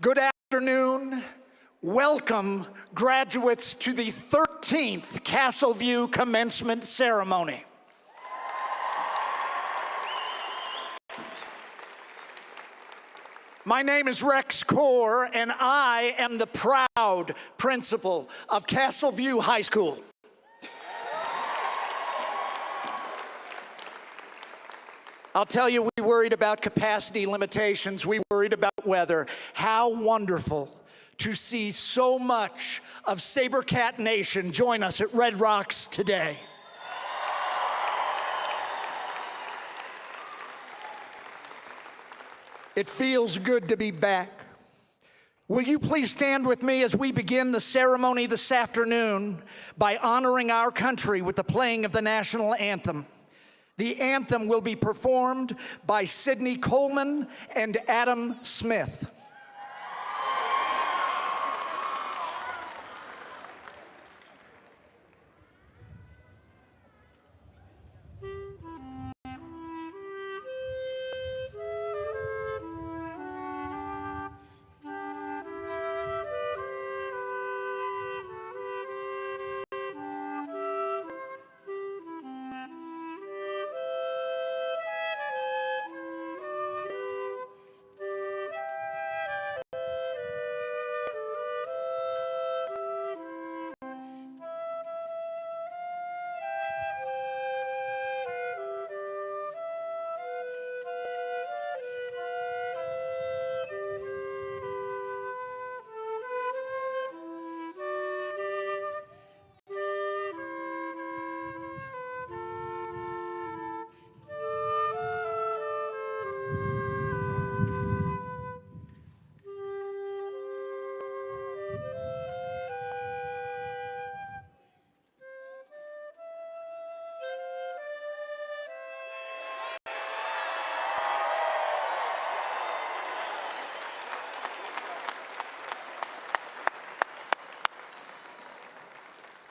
Good afternoon. Welcome, graduates, to the 13th Castleview Commencement Ceremony. My name is Rex Core, and I am the proud principal of Castleview High School. I'll tell you, we worried about capacity limitations, we worried about weather. How wonderful to see so much of Sabercat Nation join us at Red Rocks today. It feels good to be back. Will you please stand with me as we begin the ceremony this afternoon by honoring our country with the playing of the national anthem. The anthem will be performed by Sidney Coleman and Adam Smith.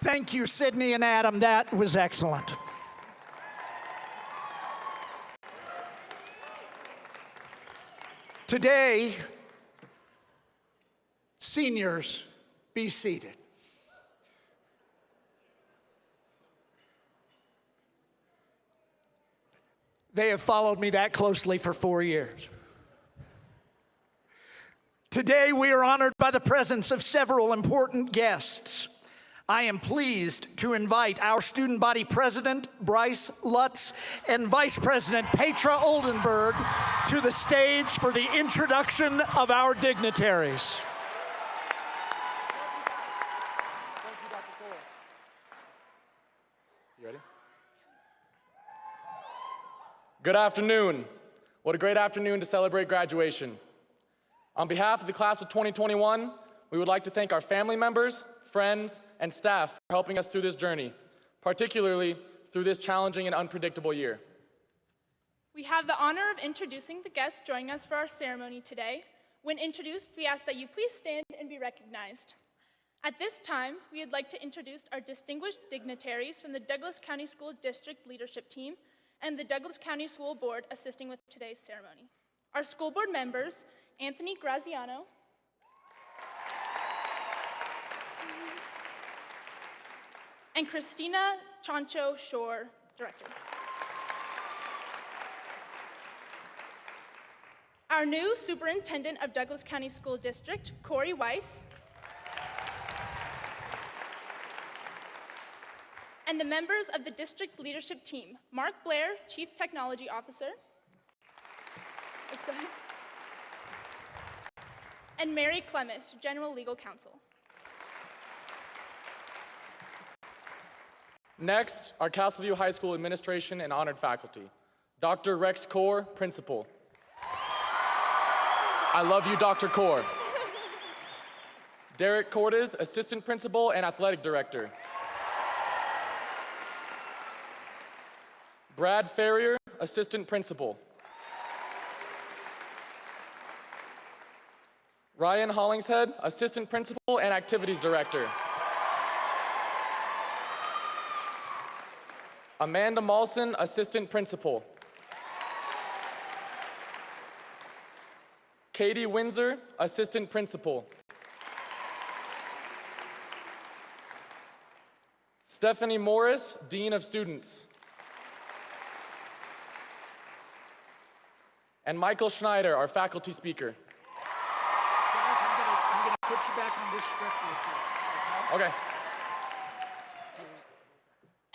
Thank you, Sidney and Adam. That was excellent. Today, seniors, be seated. They have followed me that closely for 4 years. Today, we are honored by the presence of several important guests. I am pleased to invite our student body president, Bryce Lutz, and vice president, Petra Oldenburg, to the stage for the introduction of our dignitaries. Thank you, Dr. Cole. You ready? Good afternoon. What a great afternoon to celebrate graduation. On behalf of the class of 2021, we would like to thank our family members, friends, and staff for helping us through this journey, particularly through this challenging and unpredictable year. We have the honor of introducing the guests joining us for our ceremony today. When introduced, we ask that you please stand and be recognized. At this time, we would like to introduce our distinguished dignitaries from the Douglas County School District Leadership Team and the Douglas County School Board assisting with today's ceremony. Our school board members, Anthony Graziano, and Christina Chancho Shore, Director. Our new Superintendent of Douglas County School District, Corey Weiss, and the members of the district leadership team, Mark Blair, Chief Technology Officer, and Mary Clemis, General Legal Counsel. Next, our Castleview High School administration and honored faculty. Dr. Rex Core, Principal. I love you, Dr. Core. Derek Cordes, Assistant Principal and Athletic Director. Brad Ferrier, Assistant Principal. Ryan Hollingshead, Assistant Principal and Activities Director. Amanda Malson, Assistant Principal. Katie Windsor, Assistant Principal. Stephanie Morris, Dean of Students. And Michael Schneider, our faculty speaker. Guys, I'm gonna put you back on this script real quick. Okay.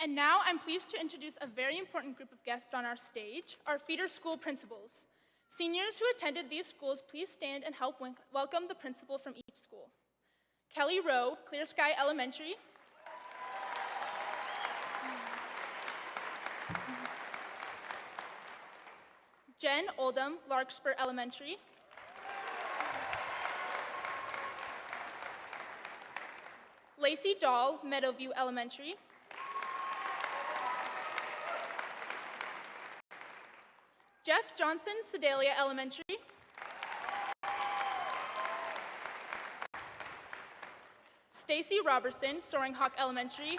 And now I'm pleased to introduce a very important group of guests on our stage, our feeder school principals. Seniors who attended these schools, please stand and help welcome the principal from each school. Kelly Rowe, Clear Sky Elementary. Jen Oldham, Larkspur Elementary. Lacey Dahl, Meadowview Elementary. Jeff Johnson, Sedalia Elementary. Stacy Robertson, Soaring Hawk Elementary.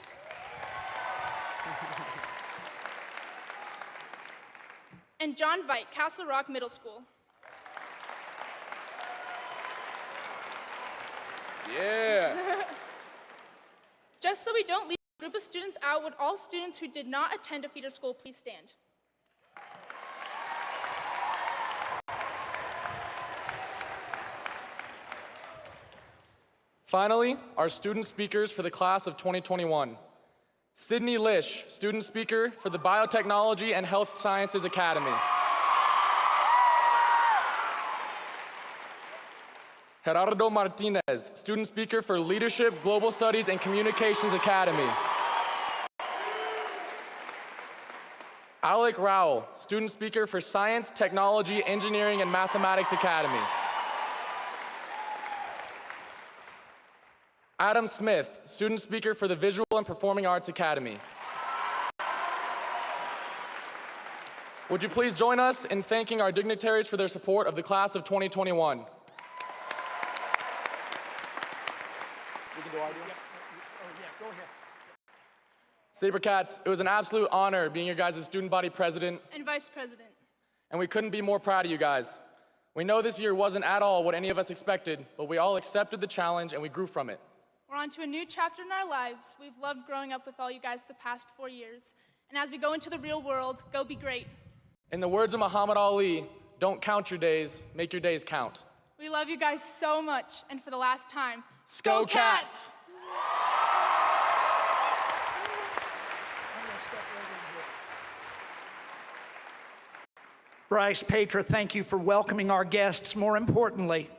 And John Veit, Castle Rock Middle School. Yeah. Just so we don't leave a group of students out, would all students who did not attend a feeder school please stand? Finally, our student speakers for the class of 2021. Sydney Lish, student speaker for the Biotechnology and Health Sciences Academy. Gerardo Martinez, student speaker for Leadership, Global Studies, and Communications Academy. Alec Rowell, student speaker for Science, Technology, Engineering, and Mathematics Academy. Adam Smith, student speaker for the Visual and Performing Arts Academy. Would you please join us in thanking our dignitaries for their support of the class of 2021? We can do audio? Go ahead. Sabercats, it was an absolute honor being your guys' student body president, And Vice President. and we couldn't be more proud of you guys. We know this year wasn't at all what any of us expected, but we all accepted the challenge and we grew from it. We're on to a new chapter in our lives. We've loved growing up with all you guys the past 4 years. And as we go into the real world, go be great. In the words of Muhammad Ali, don't count your days, make your days count. We love you guys so much. And for the last time, Go Cats! Bryce, Petra, thank you for welcoming our guests. More importantly,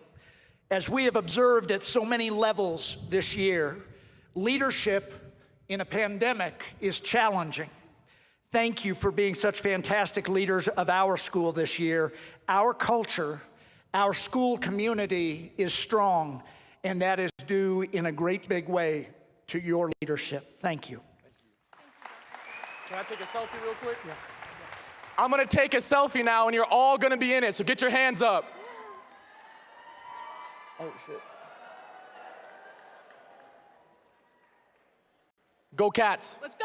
as we have observed at so many levels this year, leadership in a pandemic is challenging. Thank you for being such fantastic leaders of our school this year. Our culture, our school community is strong, and that is due in a great big way to your leadership. Thank you. Can I take a selfie real quick? Yeah. I'm gonna take a selfie now and you're all gonna be in it, so get your hands up. Oh shit. Go Cats. Let's go!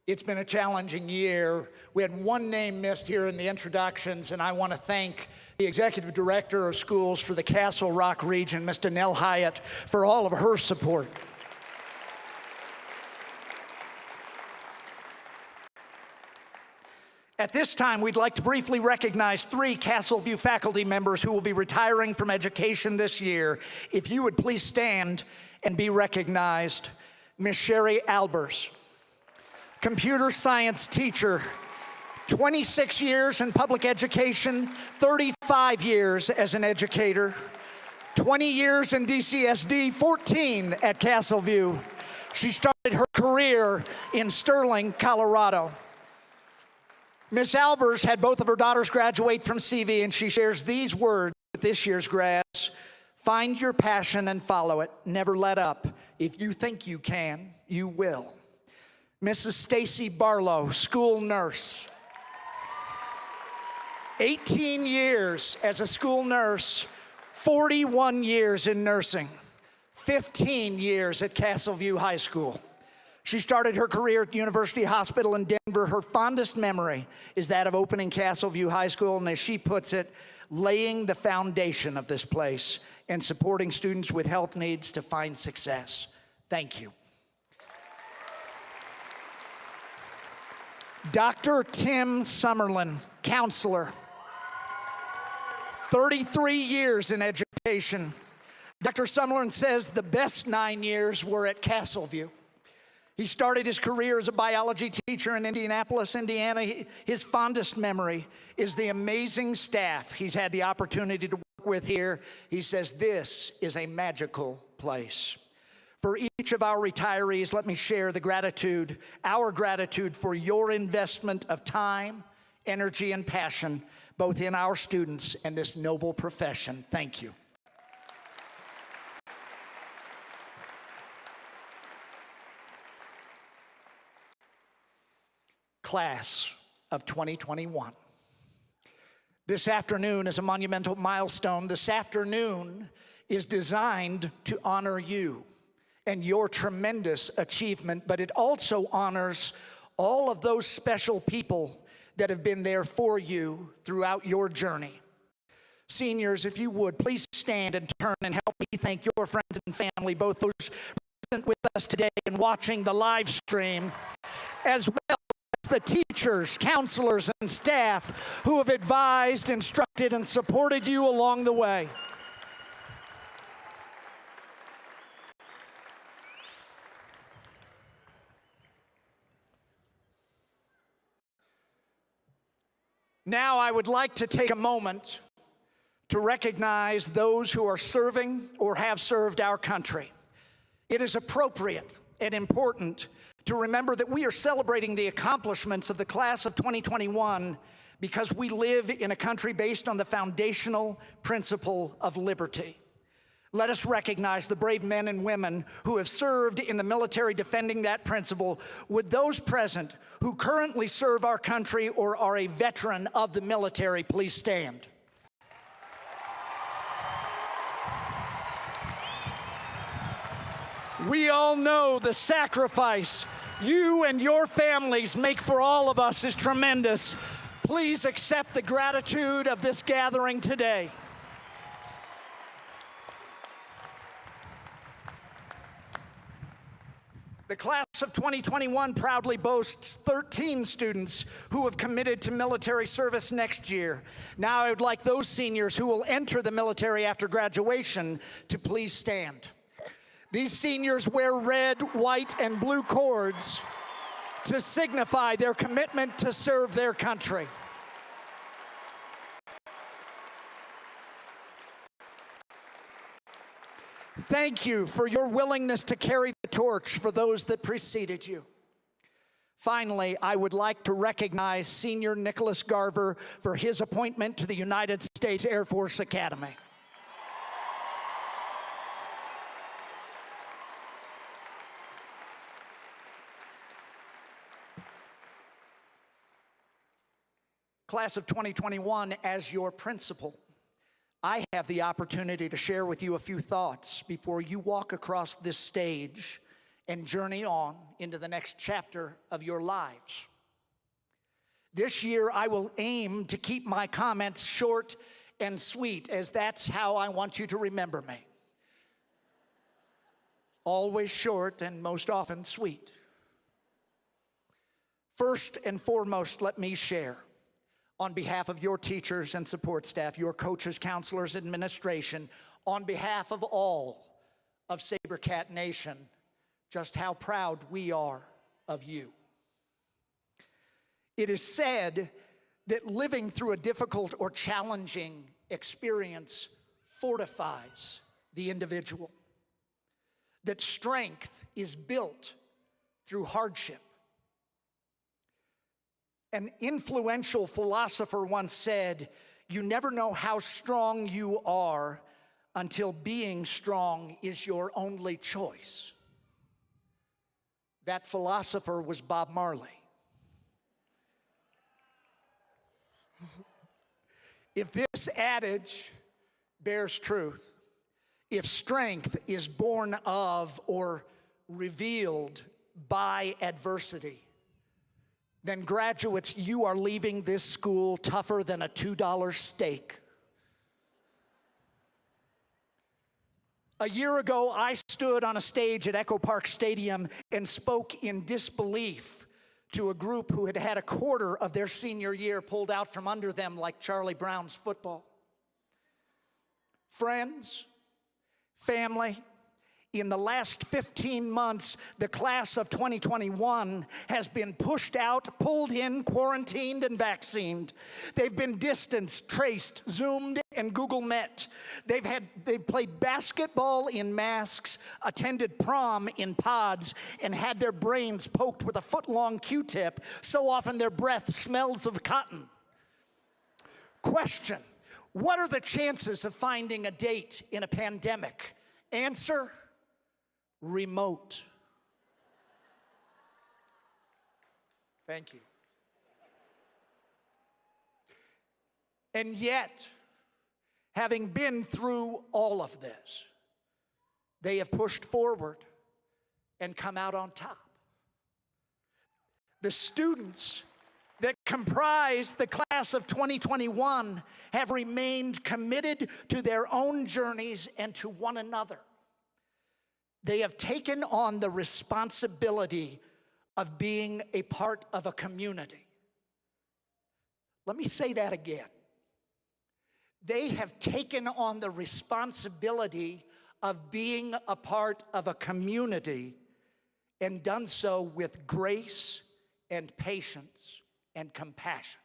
It's been a challenging year. We had one name missed here in the introductions, and I want to thank the Executive Director of Schools for the Castle Rock region, Ms. Danelle Hyatt, for all of her support. At this time, we'd like to briefly recognize 3 Castleview faculty members who will be retiring from education this year. If you would please stand and be recognized. Ms. Sherry Albers, computer science teacher, 26 years in public education, 35 years as an educator, 20 years in DCSD, 14 at Castleview. She started her career in Sterling, Colorado. Ms. Albers had both of her daughters graduate from CV, and she shares these words with this year's grads: find your passion and follow it. Never let up. If you think you can, you will. Mrs. Stacy Barlow, school nurse. 18 years as a school nurse, 41 years in nursing, 15 years at Castleview High School. She started her career at the University Hospital in Denver. Her fondest memory is that of opening Castleview High School, and as she puts it, laying the foundation of this place and supporting students with health needs to find success. Thank you. Dr. Tim Summerlin, counselor, 33 years in education. Dr. Summerlin says the best 9 years were at Castleview. He started his career as a biology teacher in Indianapolis, Indiana. His fondest memory is the amazing staff he's had the opportunity to work with here. He says this is a magical place. For each of our retirees, let me share the gratitude, our gratitude for your investment of time, energy, and passion, both in our students and this noble profession. Thank you. Class of 2021. This afternoon is a monumental milestone. This afternoon is designed to honor you and your tremendous achievement, but it also honors all of those special people that have been there for you throughout your journey. Seniors, if you would, please stand and turn and help me thank your friends and family, both those present with us today and watching the live stream, as well as the teachers, counselors, and staff who have advised, instructed, and supported you along the way. Now I would like to take a moment to recognize those who are serving or have served our country. It is appropriate and important to remember that we are celebrating the accomplishments of the class of 2021 because we live in a country based on the foundational principle of liberty. Let us recognize the brave men and women who have served in the military defending that principle. Would those present who currently serve our country or are a veteran of the military please stand? We all know the sacrifice you and your families make for all of us is tremendous. Please accept the gratitude of this gathering today. The class of 2021 proudly boasts 13 students who have committed to military service next year. Now I would like those seniors who will enter the military after graduation to please stand. These seniors wear red, white, and blue cords to signify their commitment to serve their country. Thank you for your willingness to carry the torch for those that preceded you. Finally, I would like to recognize Senior Nicholas Garver for his appointment to the United States Air Force Academy. Class of 2021, as your principal, I have the opportunity to share with you a few thoughts before you walk across this stage and journey on into the next chapter of your lives. This year, I will aim to keep my comments short and sweet, as that's how I want you to remember me. Always short and most often sweet. First and foremost, let me share, on behalf of your teachers and support staff, your coaches, counselors, administration, on behalf of all of SaberCat Nation, just how proud we are of you. It is said that living through a difficult or challenging experience fortifies the individual, that strength is built through hardship. An influential philosopher once said, "You never know how strong you are until being strong is your only choice." That philosopher was Bob Marley. If this adage bears truth, if strength is born of or revealed by adversity, then graduates, you are leaving this school tougher than a $2 steak. A year ago, I stood on a stage at Echo Park Stadium and spoke in disbelief to a group who had had a quarter of their senior year pulled out from under them like Charlie Brown's football. Friends, family, in the last 15 months, the class of 2021 has been pushed out, pulled in, quarantined, and vaccinated. They've been distanced, traced, Zoomed, and Google Met. They've played basketball in masks, attended prom in pods, and had their brains poked with a foot-long Q-tip. So often their breath smells of cotton. Question: what are the chances of finding a date in a pandemic? Answer: remote. Thank you. And yet, having been through all of this, they have pushed forward and come out on top. The students that comprise the class of 2021 have remained committed to their own journeys and to one another. They have taken on the responsibility of being a part of a community. Let me say that again. They have taken on the responsibility of being a part of a community and done so with grace and patience and compassion.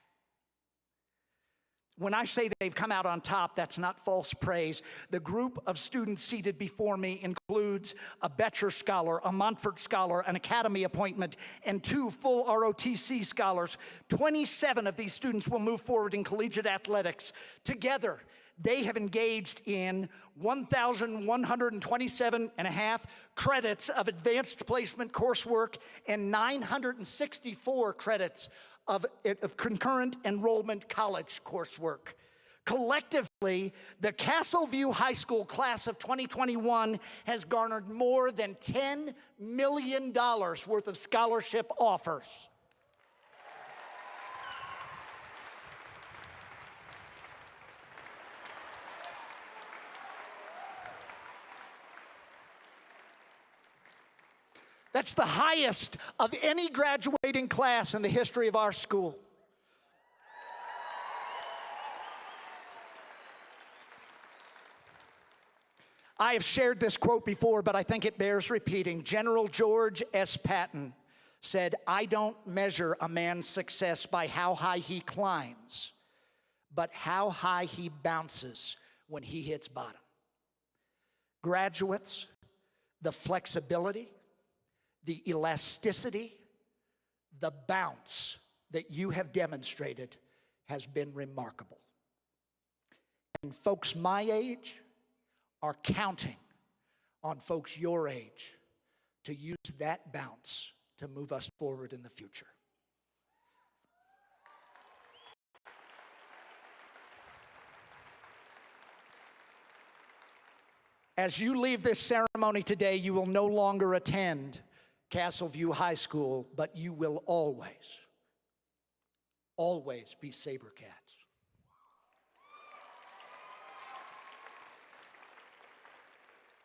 When I say they've come out on top, that's not false praise. The group of students seated before me includes a Betcher Scholar, a Montfort Scholar, an Academy appointment, and 2 full ROTC scholars. 27 of these students will move forward in collegiate athletics. Together, they have engaged in 1,127.5 credits of advanced placement coursework and 964 credits of concurrent enrollment college coursework. Collectively, the Castleview High School class of 2021 has garnered more than $10 million worth of scholarship offers. That's the highest of any graduating class in the history of our school. I have shared this quote before, but I think it bears repeating. General George S. Patton said, "I don't measure a man's success by how high he climbs, but how high he bounces when he hits bottom." Graduates, the flexibility, the elasticity, the bounce that you have demonstrated has been remarkable. And folks my age are counting on folks your age to use that bounce to move us forward in the future. As you leave this ceremony today, you will no longer attend Castleview High School, but you will always, always be SaberCats.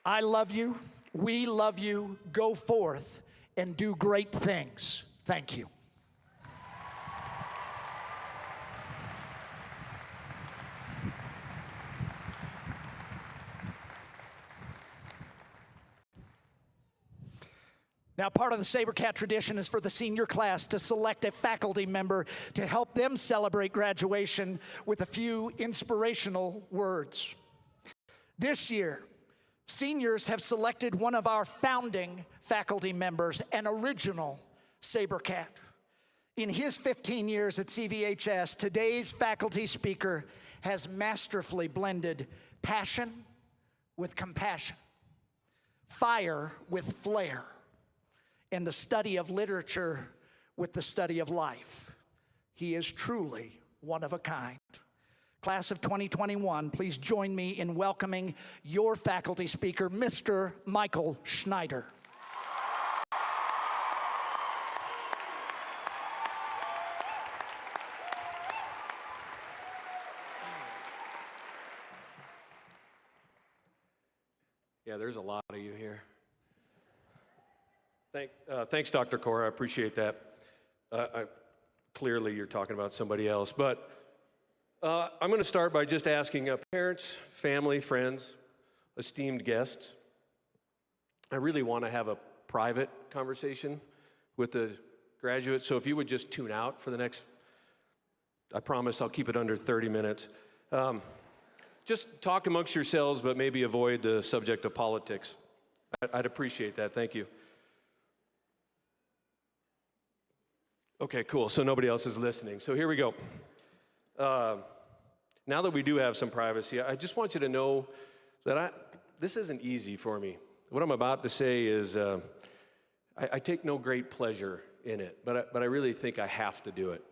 I love you. We love you. Go forth and do great things. Thank you. Now, part of the SaberCat tradition is for the senior class to select a faculty member to help them celebrate graduation with a few inspirational words. This year, seniors have selected one of our founding faculty members, an original SaberCat. In his 15 years at CVHS, today's faculty speaker has masterfully blended passion with compassion, fire with flair, and the study of literature with the study of life. He is truly one of a kind. Class of 2021, please join me in welcoming your faculty speaker, Mr. Michael Schneider. Yeah, there's a lot of you here. Thanks, Dr. Cora. I appreciate that. Clearly, you're talking about somebody else. But I'm going to start by just asking parents, family, friends, esteemed guests. I really want to have a private conversation with the graduates. So if you would just tune out for the next, I promise I'll keep it under 30 minutes. Just talk amongst yourselves, but maybe avoid the subject of politics. I'd appreciate that. Thank you. Okay, cool. So nobody else is listening. So here we go. Now that we do have some privacy, I just want you to know that this isn't easy for me. What I'm about to say is I take no great pleasure in it, but I really think I have to do it.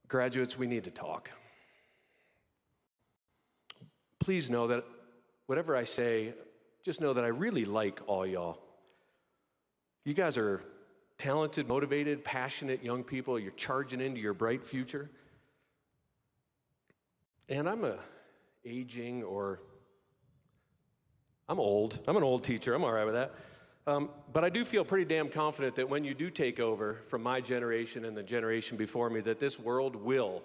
Graduates, we need to talk. Please know that whatever I say, just know that I really like all y'all. You guys are talented, motivated, passionate young people. You're charging into your bright future. And I'm old. I'm an old teacher. I'm all right with that. But I do feel pretty damn confident that when you do take over from my generation and the generation before me, that this world will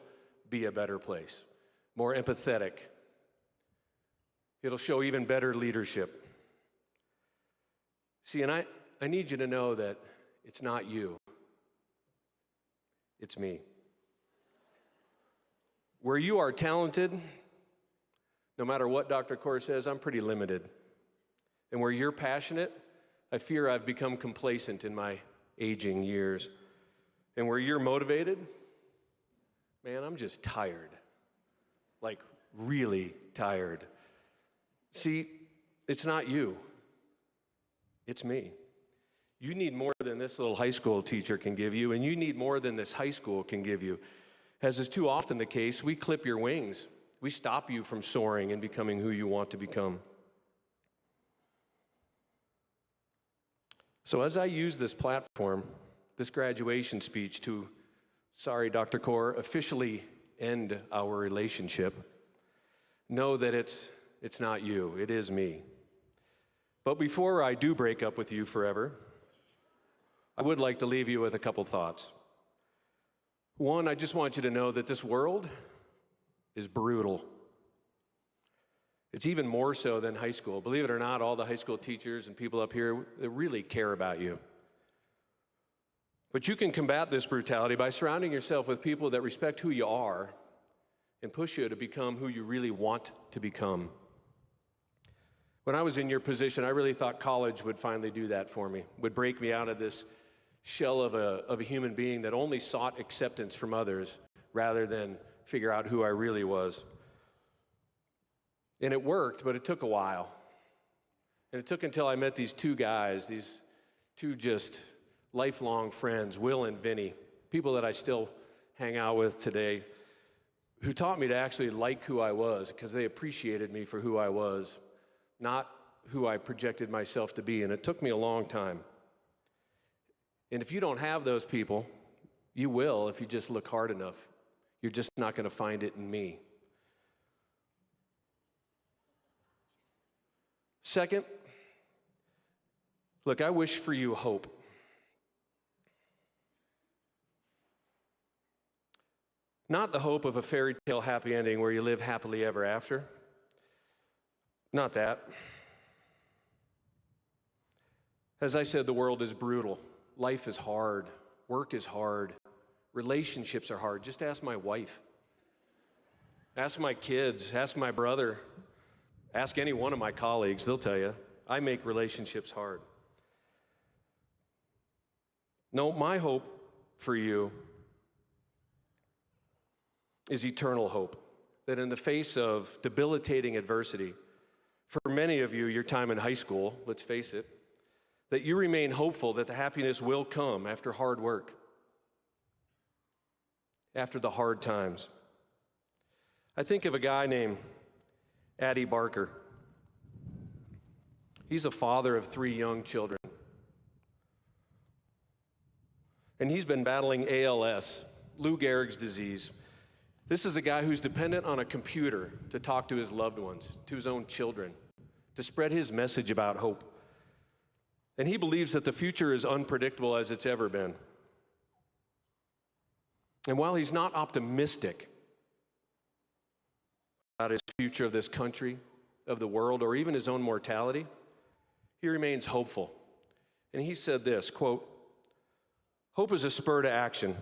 be a better place, more empathetic. It'll show even better leadership. See, and I need you to know that it's not you. It's me. Where you are talented, no matter what Dr. Cora says, I'm pretty limited. And where you're passionate, I fear I've become complacent in my aging years. And where you're motivated, man, I'm just tired. Like, really tired. See, it's not you. It's me. You need more than this little high school teacher can give you, and you need more than this high school can give you. As is too often the case, we clip your wings. We stop you from soaring and becoming who you want to become. So as I use this platform, this graduation speech to, sorry, Dr. Cora, officially end our relationship, know that it's not you, it is me. But before I do break up with you forever, I would like to leave you with a couple thoughts. One, I just want you to know that this world is brutal. It's even more so than high school. Believe it or not, all the high school teachers and people up here, they really care about you. But you can combat this brutality by surrounding yourself with people that respect who you are and push you to become who you really want to become. When I was in your position, I really thought college would finally do that for me, would break me out of this shell of a human being that only sought acceptance from others rather than figure out who I really was. And it worked, but it took a while. And it took until I met these two guys, these two just lifelong friends, Will and Vinny, people that I still hang out with today, who taught me to actually like who I was because they appreciated me for who I was, not who I projected myself to be. And it took me a long time. And if you don't have those people, you will if you just look hard enough. You're just not going to find it in me. Second, look, I wish for you hope. Not the hope of a fairy tale happy ending where you live happily ever after. Not that. As I said, the world is brutal. Life is hard. Work is hard. Relationships are hard. Just ask my wife. Ask my kids. Ask my brother. Ask any one of my colleagues. They'll tell you. I make relationships hard. No, my hope for you is eternal hope. That in the face of debilitating adversity, for many of you, your time in high school, let's face it, that you remain hopeful that the happiness will come after hard work, after the hard times. I think of a guy named Addie Barker. He's a father of 3 young children. And he's been battling ALS, Lou Gehrig's disease. This is a guy who's dependent on a computer to talk to his loved ones, to his own children. to spread his message about hope. And he believes that the future is unpredictable as it's ever been. And while he's not optimistic about his future of this country, of the world, or even his own mortality, he remains hopeful. And he said this, quote, "Hope is a spur to action.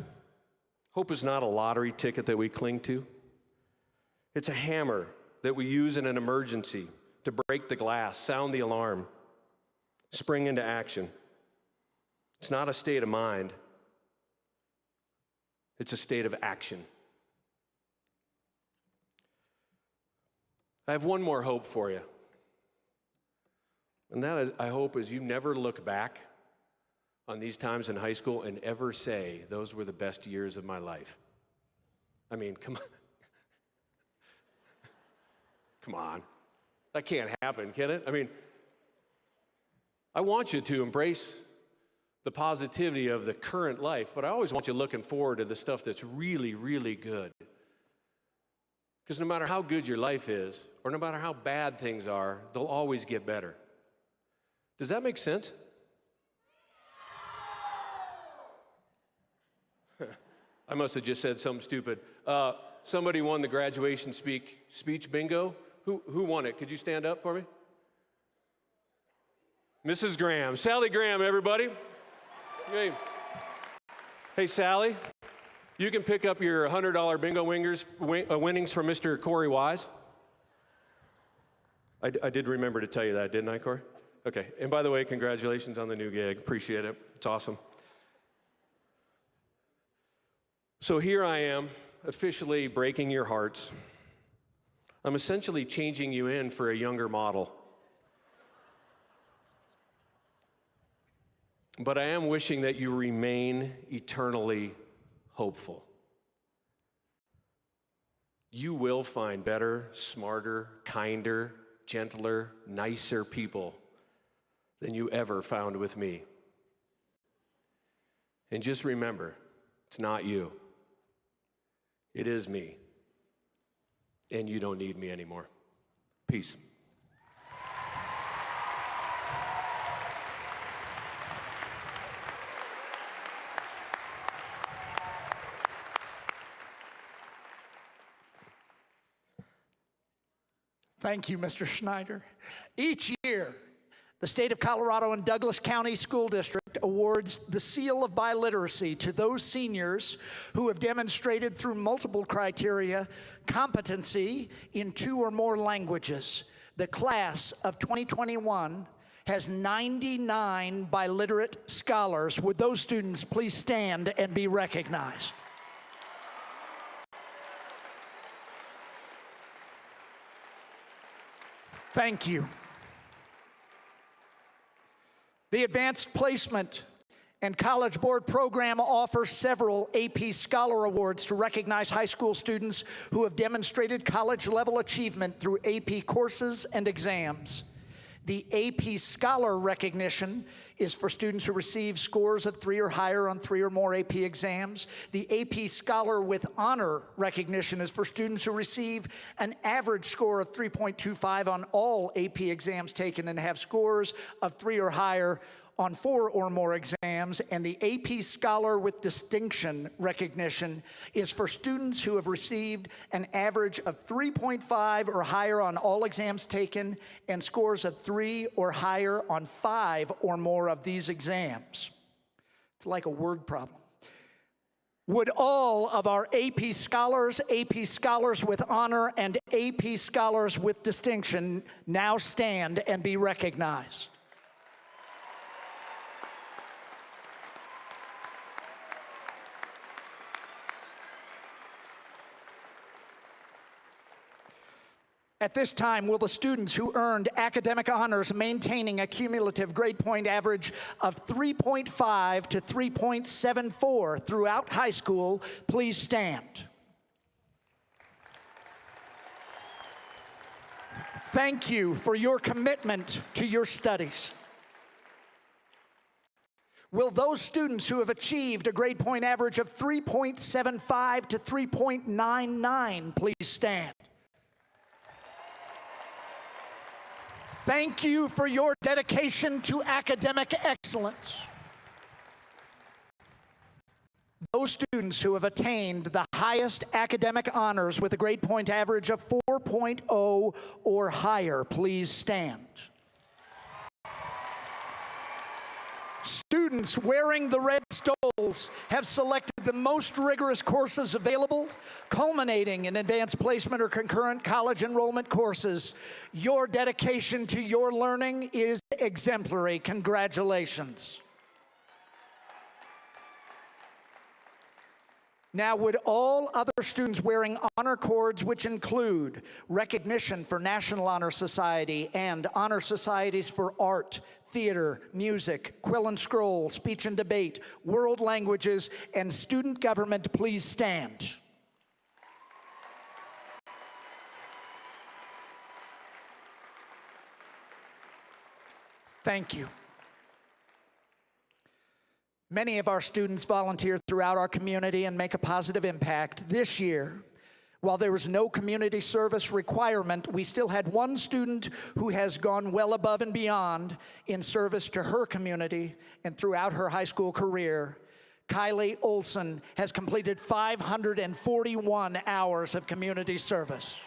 Hope is not a lottery ticket that we cling to. It's a hammer that we use in an emergency to break the glass, sound the alarm, spring into action. It's not a state of mind. It's a state of action." I have one more hope for you. And that is, I hope, is you never look back on these times in high school and ever say, those were the best years of my life. I mean, come on. Come on. That can't happen, can it? I mean, I want you to embrace the positivity of the current life, but I always want you looking forward to the stuff that's really, really good. Because no matter how good your life is, or no matter how bad things are, they'll always get better. Does that make sense? I must have just said something stupid. Somebody won the graduation speech bingo. Who won it? Could you stand up for me? Mrs. Graham. Sally Graham, everybody. Hey, Sally, you can pick up your $100 bingo winnings from Mr. Corey Wise. I did remember to tell you that, didn't I, Corey? Okay, and by the way, congratulations on the new gig. Appreciate it. It's awesome. So here I am, officially breaking your hearts. I'm essentially changing you in for a younger model. But I am wishing that you remain eternally hopeful. You will find better, smarter, kinder, gentler, nicer people than you ever found with me. And just remember, it's not you. It is me. And you don't need me anymore. Peace. Thank you, Mr. Schneider. Each year, the state of Colorado and Douglas County School District awards the Seal of Biliteracy to those seniors who have demonstrated through multiple criteria competency in 2 or more languages. The class of 2021 has 99 biliterate scholars. Would those students please stand and be recognized? Thank you. The Advanced Placement and College Board program offers several AP Scholar Awards to recognize high school students who have demonstrated college-level achievement through AP courses and exams. The AP Scholar recognition is for students who receive scores of 3 or higher on 3 or more AP exams. The AP Scholar with Honor recognition is for students who receive an average score of 3.25 on all AP exams taken and have scores of 3 or higher on 4 or more exams. And the AP Scholar with Distinction recognition is for students who have received an average of 3.5 or higher on all exams taken and scores of 3 or higher on 5 or more of these exams. It's like a word problem. Would all of our AP Scholars with Honor, and AP Scholars with Distinction now stand and be recognized? At this time, will the students who earned academic honors maintaining a cumulative grade point average of 3.5 to 3.74 throughout high school please stand? Thank you for your commitment to your studies. Will those students who have achieved a grade point average of 3.75 to 3.99 please stand? Thank you for your dedication to academic excellence. Those students who have attained the highest academic honors with a grade point average of 4.0 or higher, please stand. Students wearing the red stoles have selected the most rigorous courses available, culminating in advanced placement or concurrent college enrollment courses. Your dedication to your learning is exemplary. Congratulations. Now, would all other students wearing honor cords, which include recognition for National Honor Society and honor societies for art, theater, music, quill and scroll, speech and debate, world languages, and student government, please stand? Thank you. Many of our students volunteer throughout our community and make a positive impact. This year, while there was no community service requirement, we still had one student who has gone well above and beyond in service to her community and throughout her high school career. Kylie Olson has completed 541 hours of community service.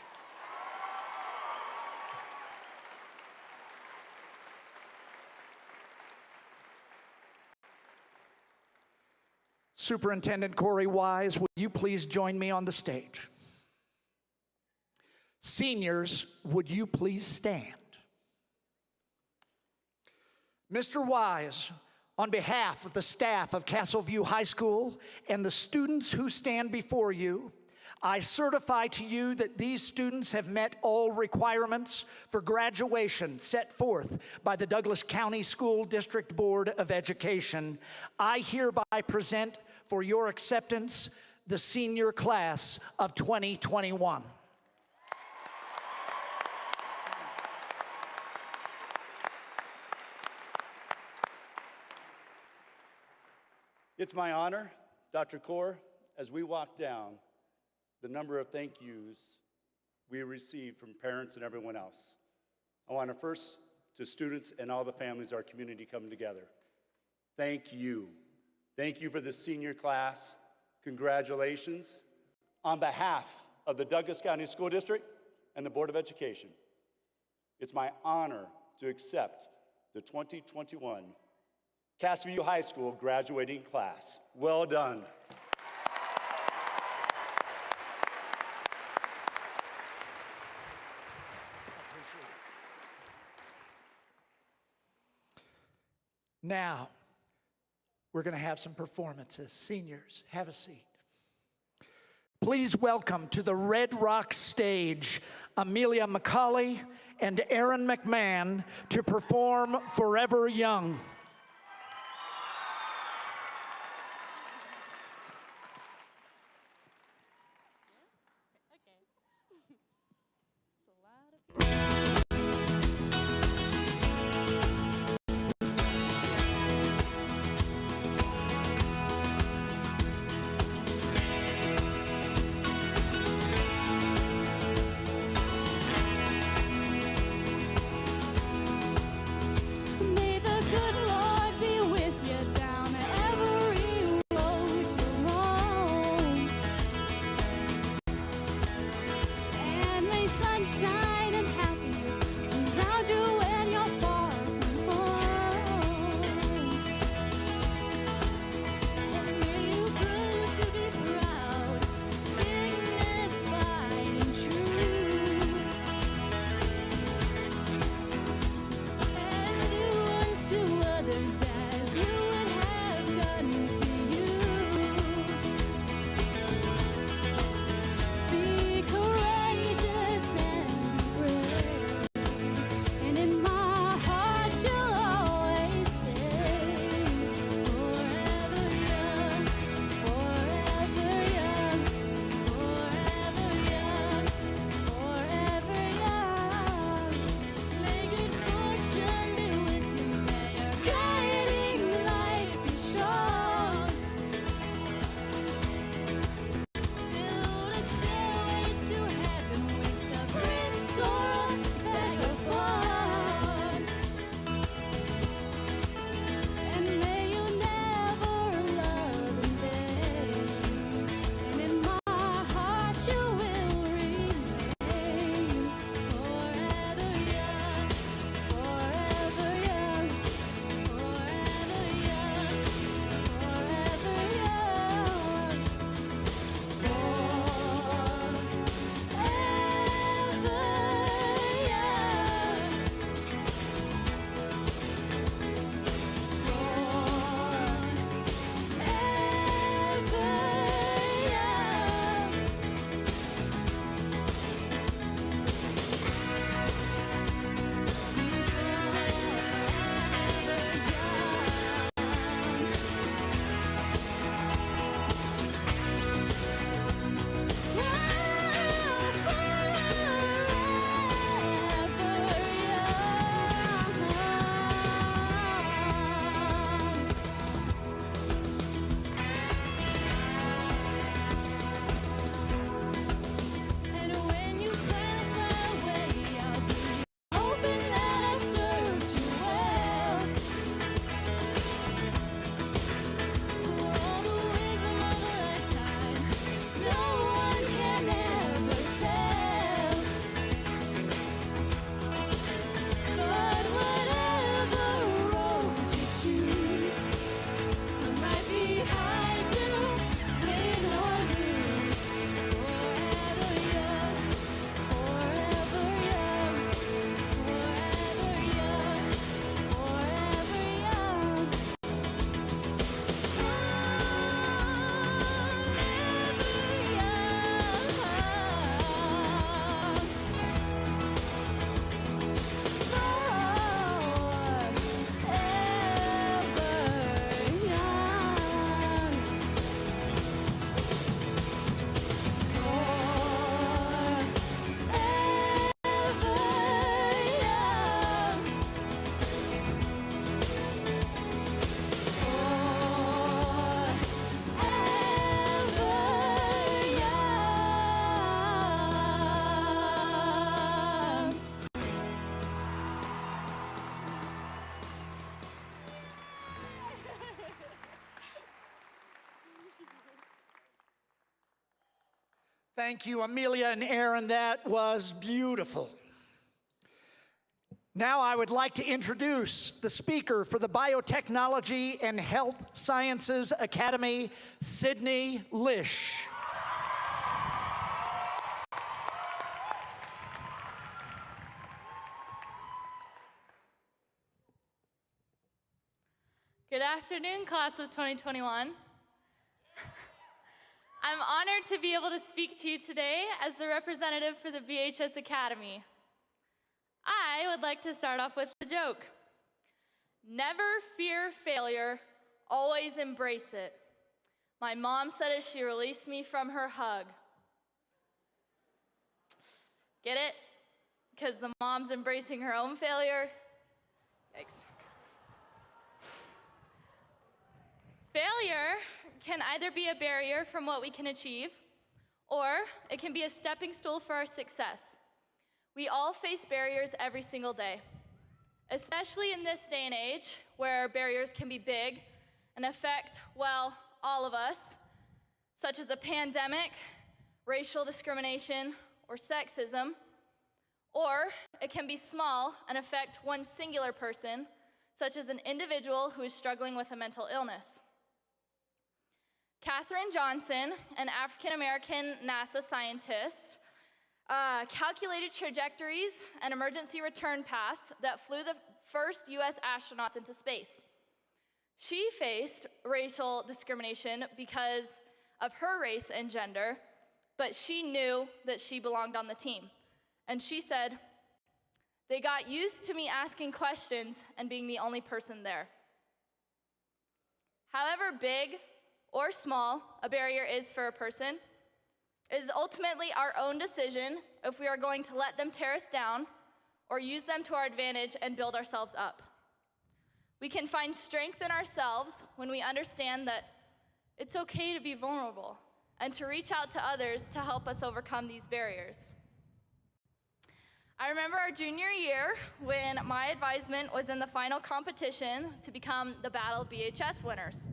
Superintendent Corey Wise, will you please join me on the stage? Seniors, would you please stand? Mr. Wise, on behalf of the staff of Castle View High School and the students who stand before you, I certify to you that these students have met all requirements for graduation set forth by the Douglas County School District Board of Education. I hereby present for your acceptance the senior class of 2021. It's my honor, Dr. Kaur, as we walk down the number of thank yous we received from parents and everyone else. I want to first to students and all the families, our community coming together. Thank you. Thank you for the senior class. Congratulations. On behalf of the Douglas County School District and the Board of Education, it's my honor to accept the 2021 Castle View High School graduating class. Well done. Now, we're going to have some performances. Seniors, have a seat. Please welcome to the Red Rock stage Amelia McCauley and Aaron McMahon to perform Forever Young. May the good Lord be with you down every road you roam. And may sunshine and happiness surround you when you're far from home. And may you prove to be proud, dignified and true. And do unto others as you would have done to you. Be courageous and Thank you, Amelia and Aaron. That was beautiful. Now I would like to introduce the speaker for the Biotechnology and Health Sciences Academy, Sydney Lish. Good afternoon, class of 2021. I'm honored to be able to speak to you today as the representative for the BHS Academy. I would like to start off with a joke. Never fear failure, always embrace it. My mom said as she released me from her hug. Get it? Because the mom's embracing her own failure? Yikes. Failure can either be a barrier from what we can achieve, or it can be a stepping stool for our success. We all face barriers every single day, especially in this day and age where barriers can be big and affect, well, all of us, such as a pandemic, racial discrimination, or sexism, or it can be small and affect one singular person, such as an individual who is struggling with a mental illness. Katherine Johnson, an African-American NASA scientist, calculated trajectories and emergency return paths that flew the first US astronauts into space. She faced racial discrimination because of her race and gender, but she knew that she belonged on the team. And she said, "They got used to me asking questions and being the only person there." However big or small a barrier is for a person, it is ultimately our own decision if we are going to let them tear us down or use them to our advantage and build ourselves up. We can find strength in ourselves when we understand that it's okay to be vulnerable and to reach out to others to help us overcome these barriers. I remember our junior year when my advisement was in the final competition to become the Battle of BHS winners.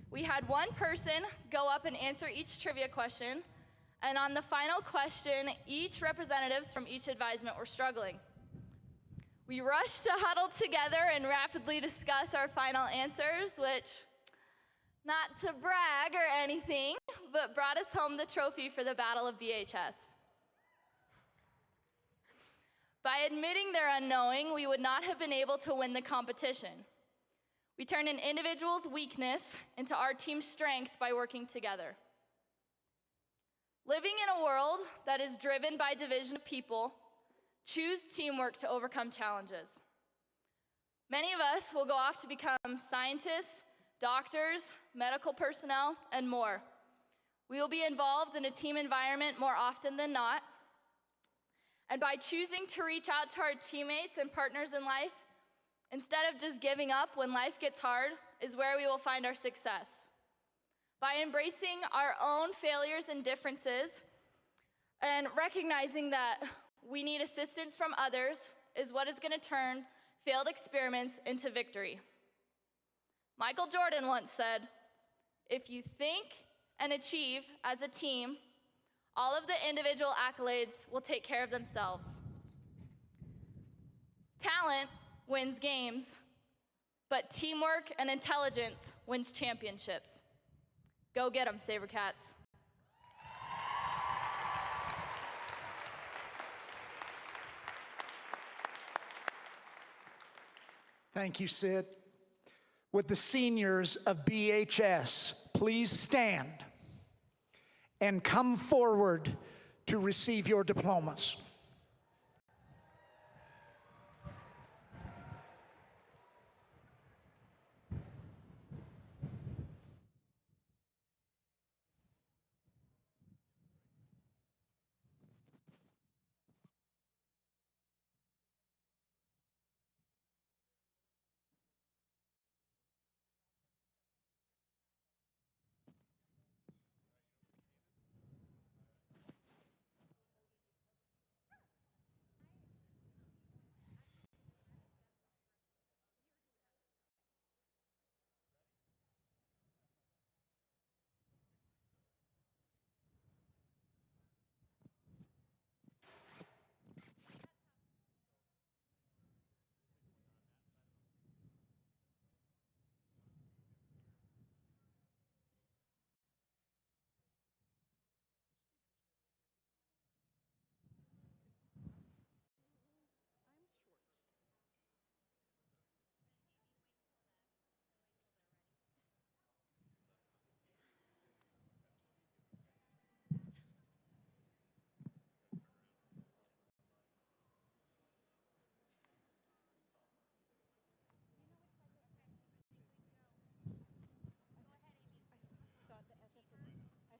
We had one person go up and answer each trivia question, and on the final question, each representatives from each advisement were struggling. We rushed to huddle together and rapidly discuss our final answers, which, not to brag or anything, but brought us home the trophy for the Battle of BHS. By admitting their unknowing, we would not have been able to win the competition. We turned an individual's weakness into our team's strength by working together. Living in a world that is driven by division of people, choose teamwork to overcome challenges. Many of us will go off to become scientists, doctors, medical personnel, and more. We will be involved in a team environment more often than not. And by choosing to reach out to our teammates and partners in life, instead of just giving up when life gets hard, is where we will find our success. By embracing our own failures and differences and recognizing that we need assistance from others is what is going to turn failed experiments into victory. Michael Jordan once said, "If you think and achieve as a team, all of the individual accolades will take care of themselves." Talent wins games, but teamwork and intelligence wins championships. Go get 'em, Sabercats. Thank you, Sid. Would the seniors of BHS please stand and come forward to receive your diplomas?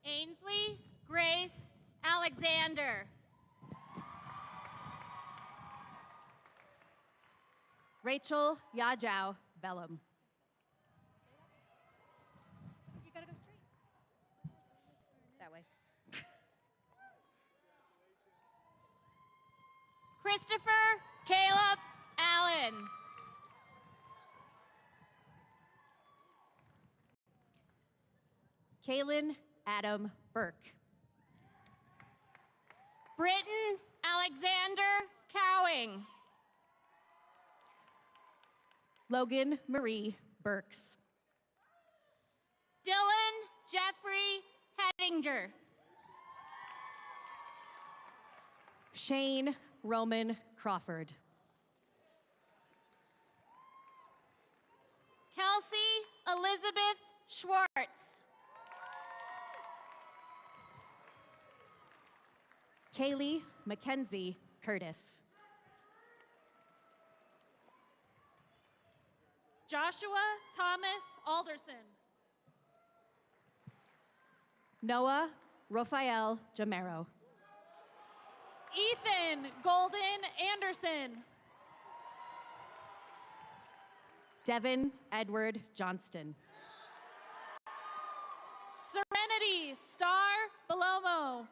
Ainsley Grace Alexander. Rachel Yajau Bellum. You gotta go straight. That way. Christopher Caleb Allen. Kaylin Adam Burke. Britton Alexander Cowing. Logan Marie Burks. Dylan Jeffrey Hettinger. Shane Roman Crawford. Kelsey Elizabeth Schwartz. Kaylee Mackenzie Curtis. Joshua Thomas Alderson. Noah Rafael Jamero. Ethan Golden Anderson. Devin Edward Johnston. Serenity Star Belomo.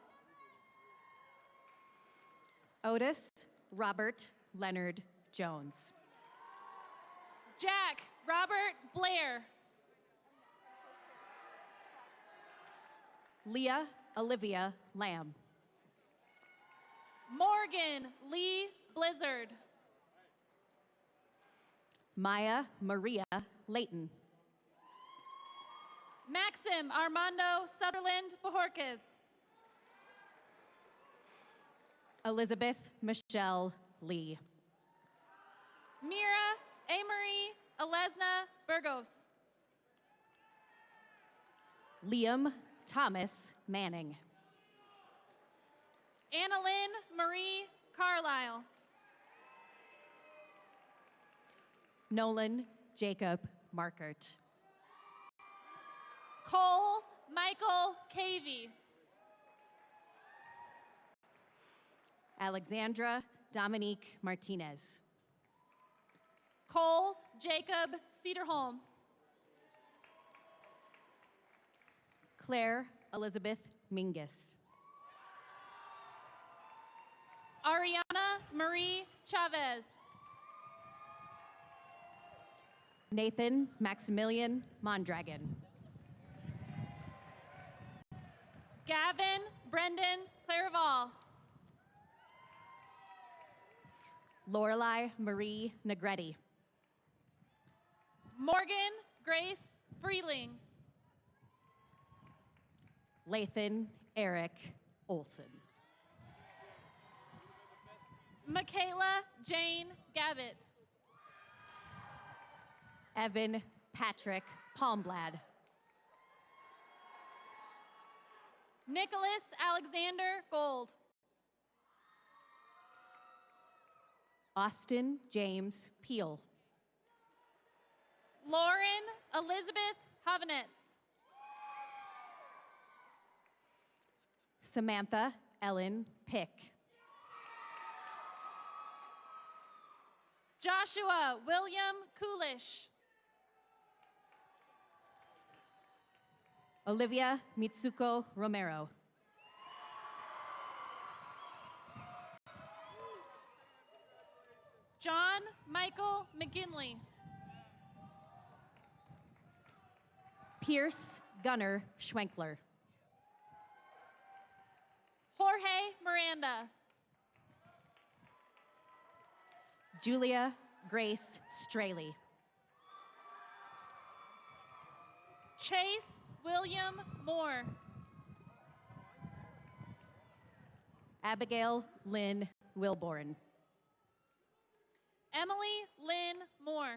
Otis Robert Leonard Jones. Jack Robert Blair. Leah Olivia Lamb. Morgan Lee Blizzard. Maya Maria Layton. Maxim Armando Sutherland Bajorquez. Elizabeth Michelle Lee. Mira Amory Alesna Burgos. Liam Thomas Manning. Annalyn Marie Carlisle. Nolan Jacob Markert. Cole Michael Cavey. Alexandra Dominique Martinez. Cole Jacob Cedarholm. Claire Elizabeth Mingus. Ariana Marie Chavez. Nathan Maximilian Mondragon. Gavin Brendan Clairval. Lorelei Marie Negretti. Morgan Grace Freeling. Lathan Eric Olson. Michaela Jane Gavitt. Evan Patrick Palmblad. Nicholas Alexander Gold. Austin James Peel. Lauren Elizabeth Havenitz. Samantha Ellen Pick. Joshua William Coolish. Olivia Mitsuko Romero. John Michael McGinley. Pierce Gunnar Schwenkler. Jorge Miranda. Julia Grace Straley. Chase William Moore. Abigail Lynn Wilborn. Emily Lynn Moore.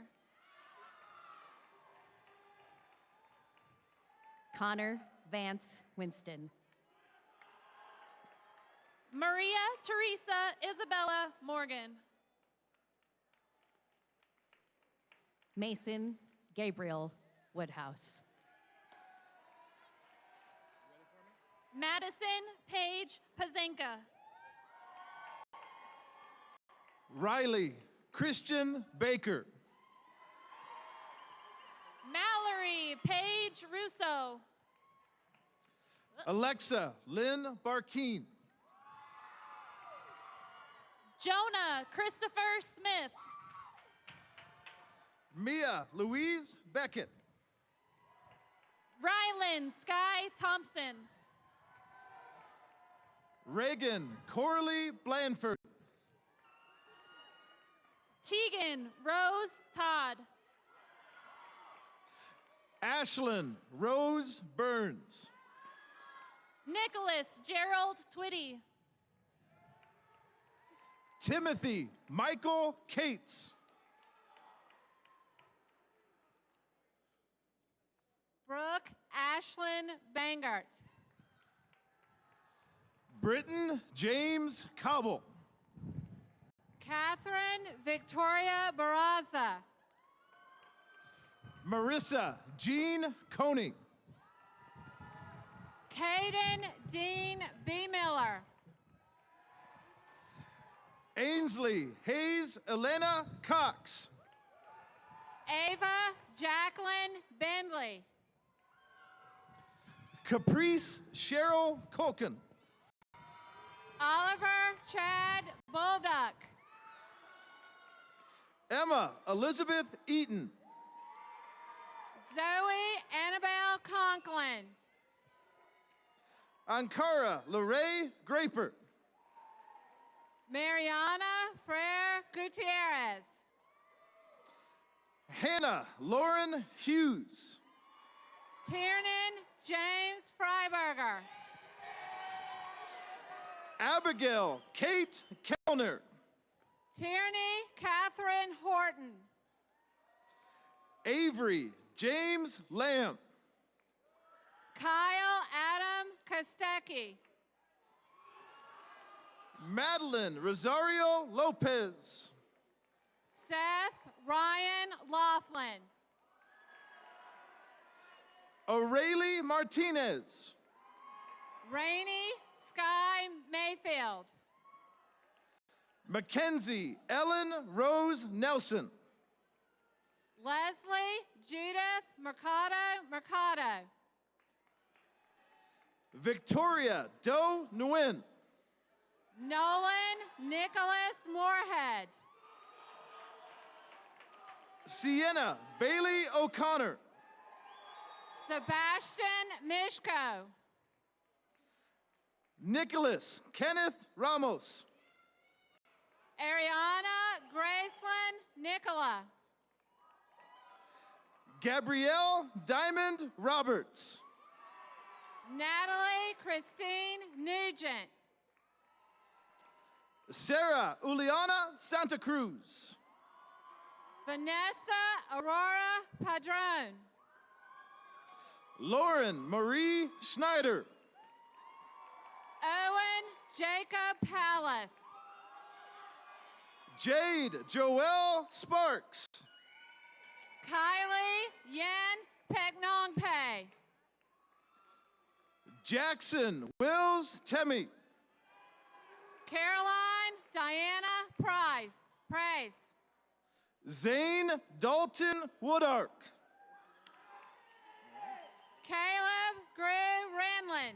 Connor Vance Winston. Maria Teresa Isabella Morgan. Mason Gabriel Woodhouse. Madison Paige Pazenka. Riley Christian Baker. Mallory Paige Russo. Alexa Lynn Barkeen. Jonah Christopher Smith. Mia Louise Beckett. Rylan Sky Thompson. Reagan Corley Blandford. Tegan Rose Todd. Ashlyn Rose Burns. Nicholas Gerald Twitty. Timothy Michael Cates. Brooke Ashlyn Bangart. Britton James Cobble. Catherine Victoria Barraza. Marissa Jean Coney. Caden Dean B. Miller. Ainsley Hayes Elena Cox. Ava Jacqueline Bendley. Caprice Cheryl Culkin. Oliver Chad Bulldog. Emma Elizabeth Eaton. Zoe Annabelle Conklin. Ankara Lorraine Graper. Mariana Frere Gutierrez. Hannah Lauren Hughes. Tiernan James Freiberger. Abigail Kate Kellner. Tierney Catherine Horton. Avery James Lamb. Kyle Adam Kostecki. Madeline Rosario Lopez. Seth Ryan Laughlin. O'Reilly Martinez. Rainey Sky Mayfield. Mackenzie Ellen Rose Nelson. Leslie Judith Mercado. Victoria Doe Nguyen. Nolan Nicholas Moorhead. Sienna Bailey O'Connor. Sebastian Mishko. Nicholas Kenneth Ramos. Ariana Graceland Nicola. Gabrielle Diamond Roberts. Natalie Christine Nugent. Sarah Uliana Santa Cruz. Vanessa Aurora Padron. Lauren Marie Schneider. Owen Jacob Palace. Jade Joelle Sparks. Kylie Yen Peknongpe. Jackson Wills Temmie. Caroline Diana Price. Zane Dalton Woodark. Caleb Grew Ranlin.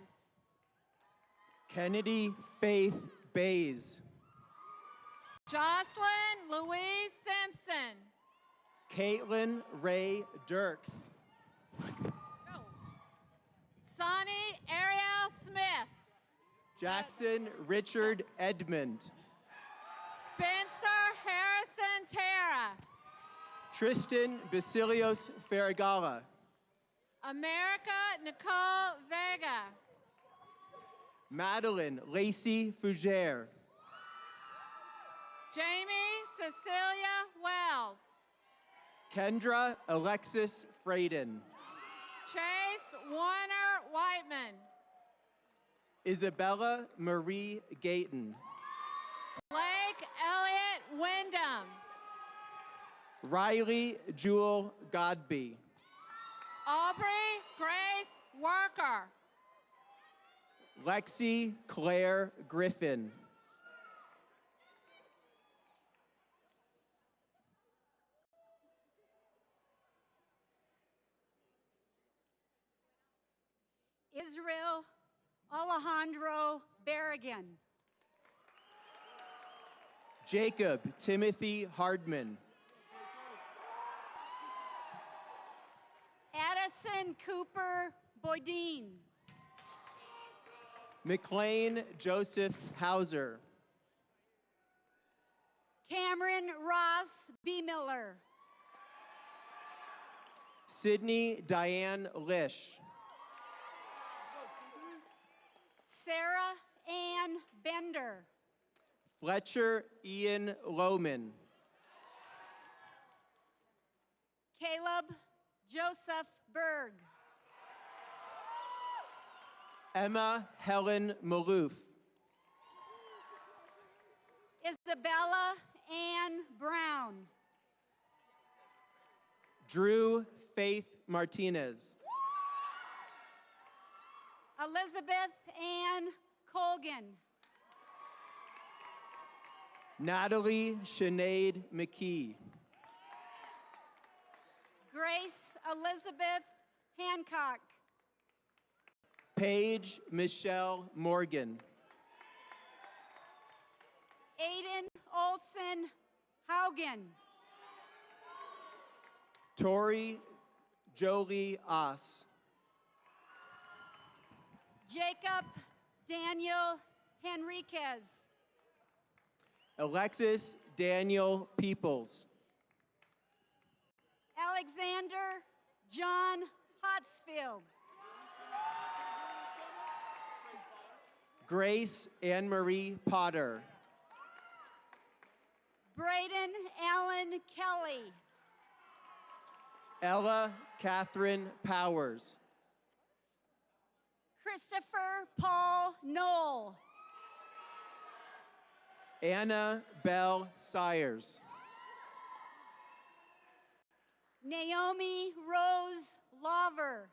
Kennedy Faith Bays. Jocelyn Louise Simpson. Caitlin Ray Dirks. Sonny Ariel Smith. Jackson Richard Edmond. Spencer Harrison Terra. Tristan Basilios Farragala. America Nicole Vega. Madeline Lacey Fougere. Jamie Cecilia Wells. Kendra Alexis Frayden. Chase Warner Whiteman. Isabella Marie Gayton. Blake Elliott Wyndham. Riley Jewel Godby. Aubrey Grace Worker. Lexi Claire Griffin. Israel Alejandro Berrigan. Jacob Timothy Hardman. Addison Cooper Boydeen. McLean Joseph Hauser. Cameron Ross B. Miller. Sydney Diane Lish. Sarah Ann Bender. Fletcher Ian Lohman. Caleb Joseph Berg. Emma Helen Maloof. Isabella Ann Brown. Drew Faith Martinez. Elizabeth Ann Colgan. Natalie Sinead McKee. Grace Elizabeth Hancock. Paige Michelle Morgan. Aiden Olson Haugen. Tori Jolie Oss. Jacob Daniel Henriquez. Alexis Daniel Peoples. Alexander John Hotsfield. Grace Anne Marie Potter. Braden Allen Kelly. Ella Catherine Powers. Christopher Paul Knoll. Anna Bell Sires. Naomi Rose Lover.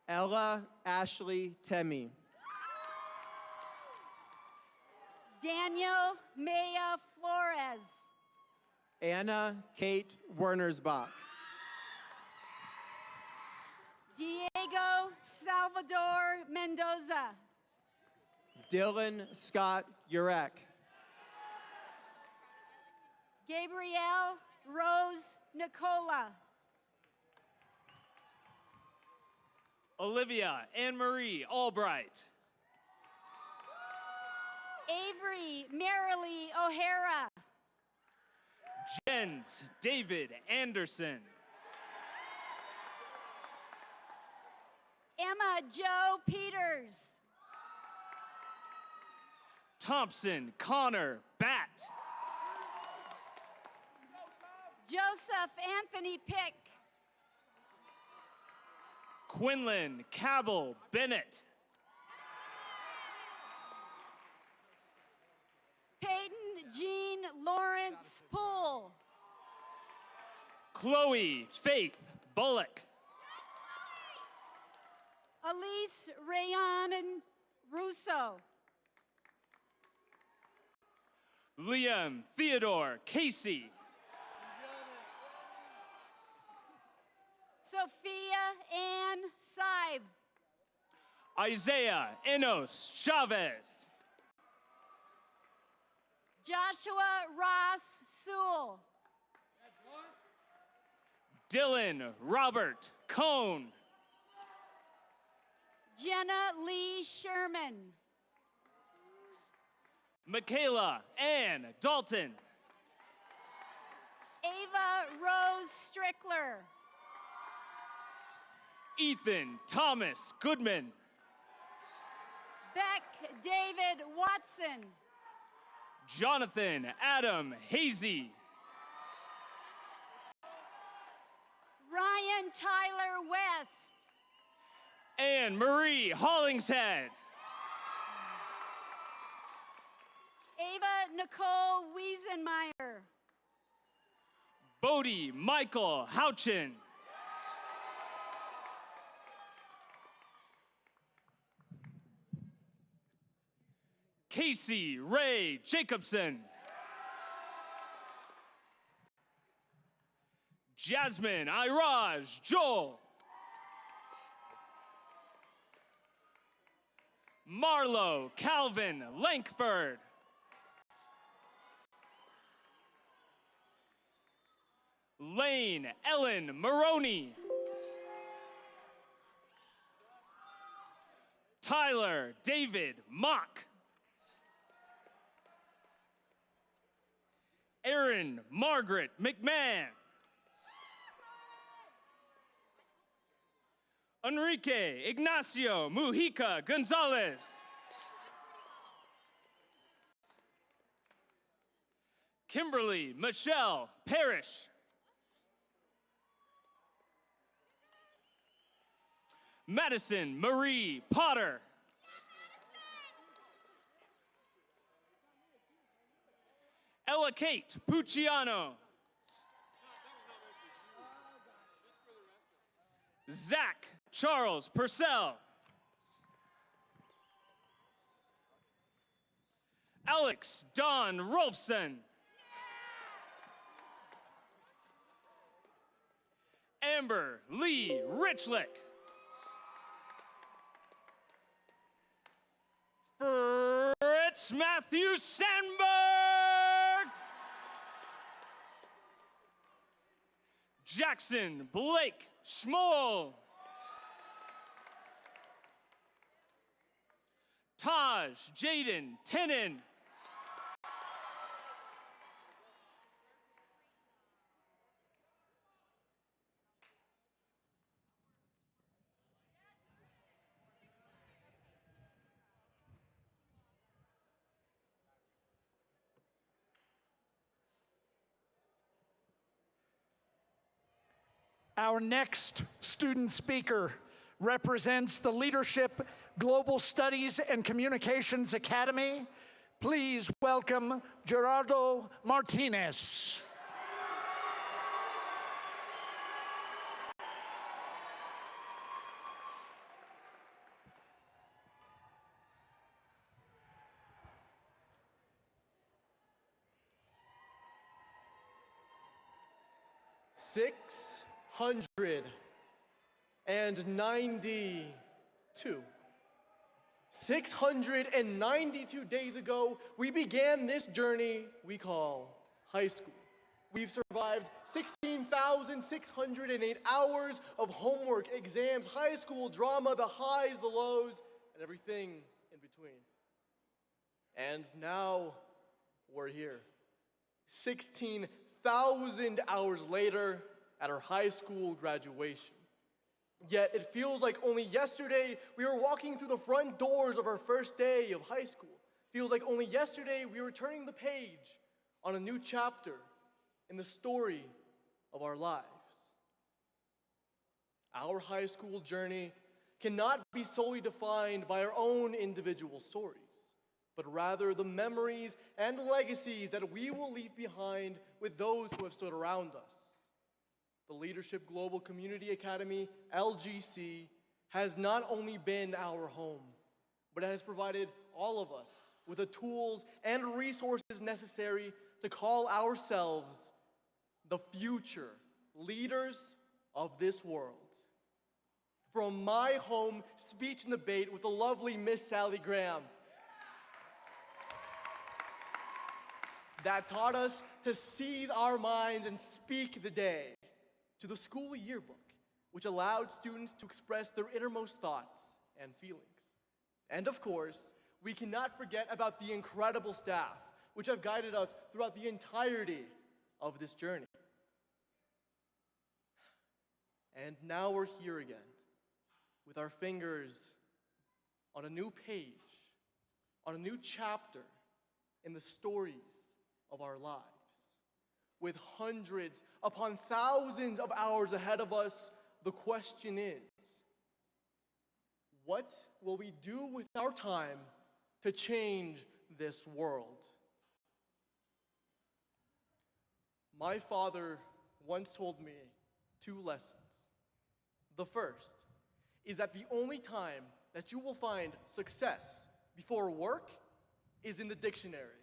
Ella Ashley Temme. Daniel Maya Flores. Anna Kate Wernersbach. Diego Salvador Mendoza. Dylan Scott Urek. Gabrielle Rose Nicola. Olivia Anne-Marie Albright. Avery Marilee O'Hara. Jens David Anderson. Emma Joe Peters. Thompson Connor Batt. Joseph Anthony Pick. Quinlan Cabell Bennett. Peyton Jean Lawrence Poole. Chloe Faith Bullock. Elise Rayanen Russo. Liam Theodore Casey. Sophia Ann Seib. Isaiah Enos Chavez. Joshua Ross Sewell. Dylan Robert Cohn. Jenna Lee Sherman. Michaela Ann Dalton. Ava Rose Strickler. Ethan Thomas Goodman. Beck David Watson. Jonathan Adam Hazy. Ryan Tyler West. Anne Marie Hollingshead. Ava Nicole Wiesenmeyer. Bodie Michael Houchin. Casey Ray Jacobson. Jasmine Iraj Joel. Marlo Calvin Lankford. Lane Ellen Maroney. Tyler David Mock. Erin Margaret McMahon. Enrique Ignacio Mujica Gonzalez. Kimberly Michelle Parrish. Madison Marie Potter. Ella Kate Pucciano. Zach Charles Purcell. Alex Don Rolfson. Amber Lee Richlick. Fritz Matthew Sandberg. Jackson Blake Schmoll. Taj Jaden Tenen. Our next student speaker represents the Leadership Global Studies and Communications Academy. Please welcome Gerardo Martinez. $692. 692 days ago, we began this journey we call high school. We've survived 16,608 hours of homework, exams, high school drama, the highs, the lows, and everything in between. And now we're here. 16,000 hours later at our high school graduation. Yet it feels like only yesterday we were walking through the front doors of our first day of high school. Feels like only yesterday we were turning the page on a new chapter in the story of our lives. Our high school journey cannot be solely defined by our own individual stories, but rather the memories and legacies that we will leave behind with those who have stood around us. The Leadership Global Community Academy, LGC, has not only been our home, but it has provided all of us with the tools and resources necessary to call ourselves the future leaders of this world. From my home, speech and debate with the lovely Miss Sally Graham, that taught us to seize our minds and speak the day, to the school yearbook, which allowed students to express their innermost thoughts and feelings. And of course, we cannot forget about the incredible staff, which have guided us throughout the entirety of this journey. And now we're here again, with our fingers on a new page, on a new chapter in the stories of our lives. With hundreds upon thousands of hours ahead of us, the question is, what will we do with our time to change this world? My father once told me 2 lessons. The first is that the only time that you will find success before work is in the dictionary.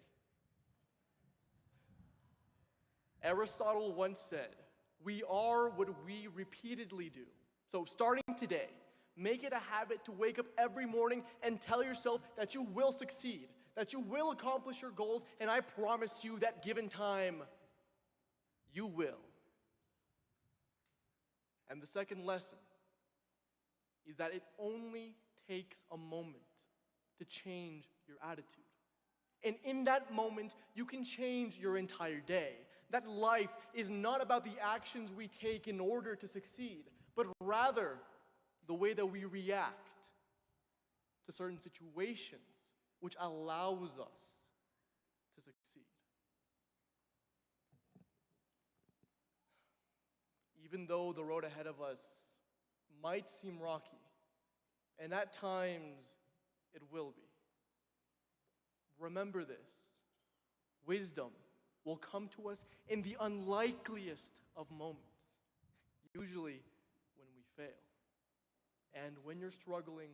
Aristotle once said, "We are what we repeatedly do." So starting today, make it a habit to wake up every morning and tell yourself that you will succeed, that you will accomplish your goals, and I promise you that given time, you will. And the second lesson is that it only takes a moment to change your attitude. And in that moment, you can change your entire day. That life is not about the actions we take in order to succeed, but rather the way that we react to certain situations, which allows us to succeed. Even though the road ahead of us might seem rocky, and at times it will be, remember this: wisdom will come to us in the unlikeliest of moments, usually when we fail. And when you're struggling,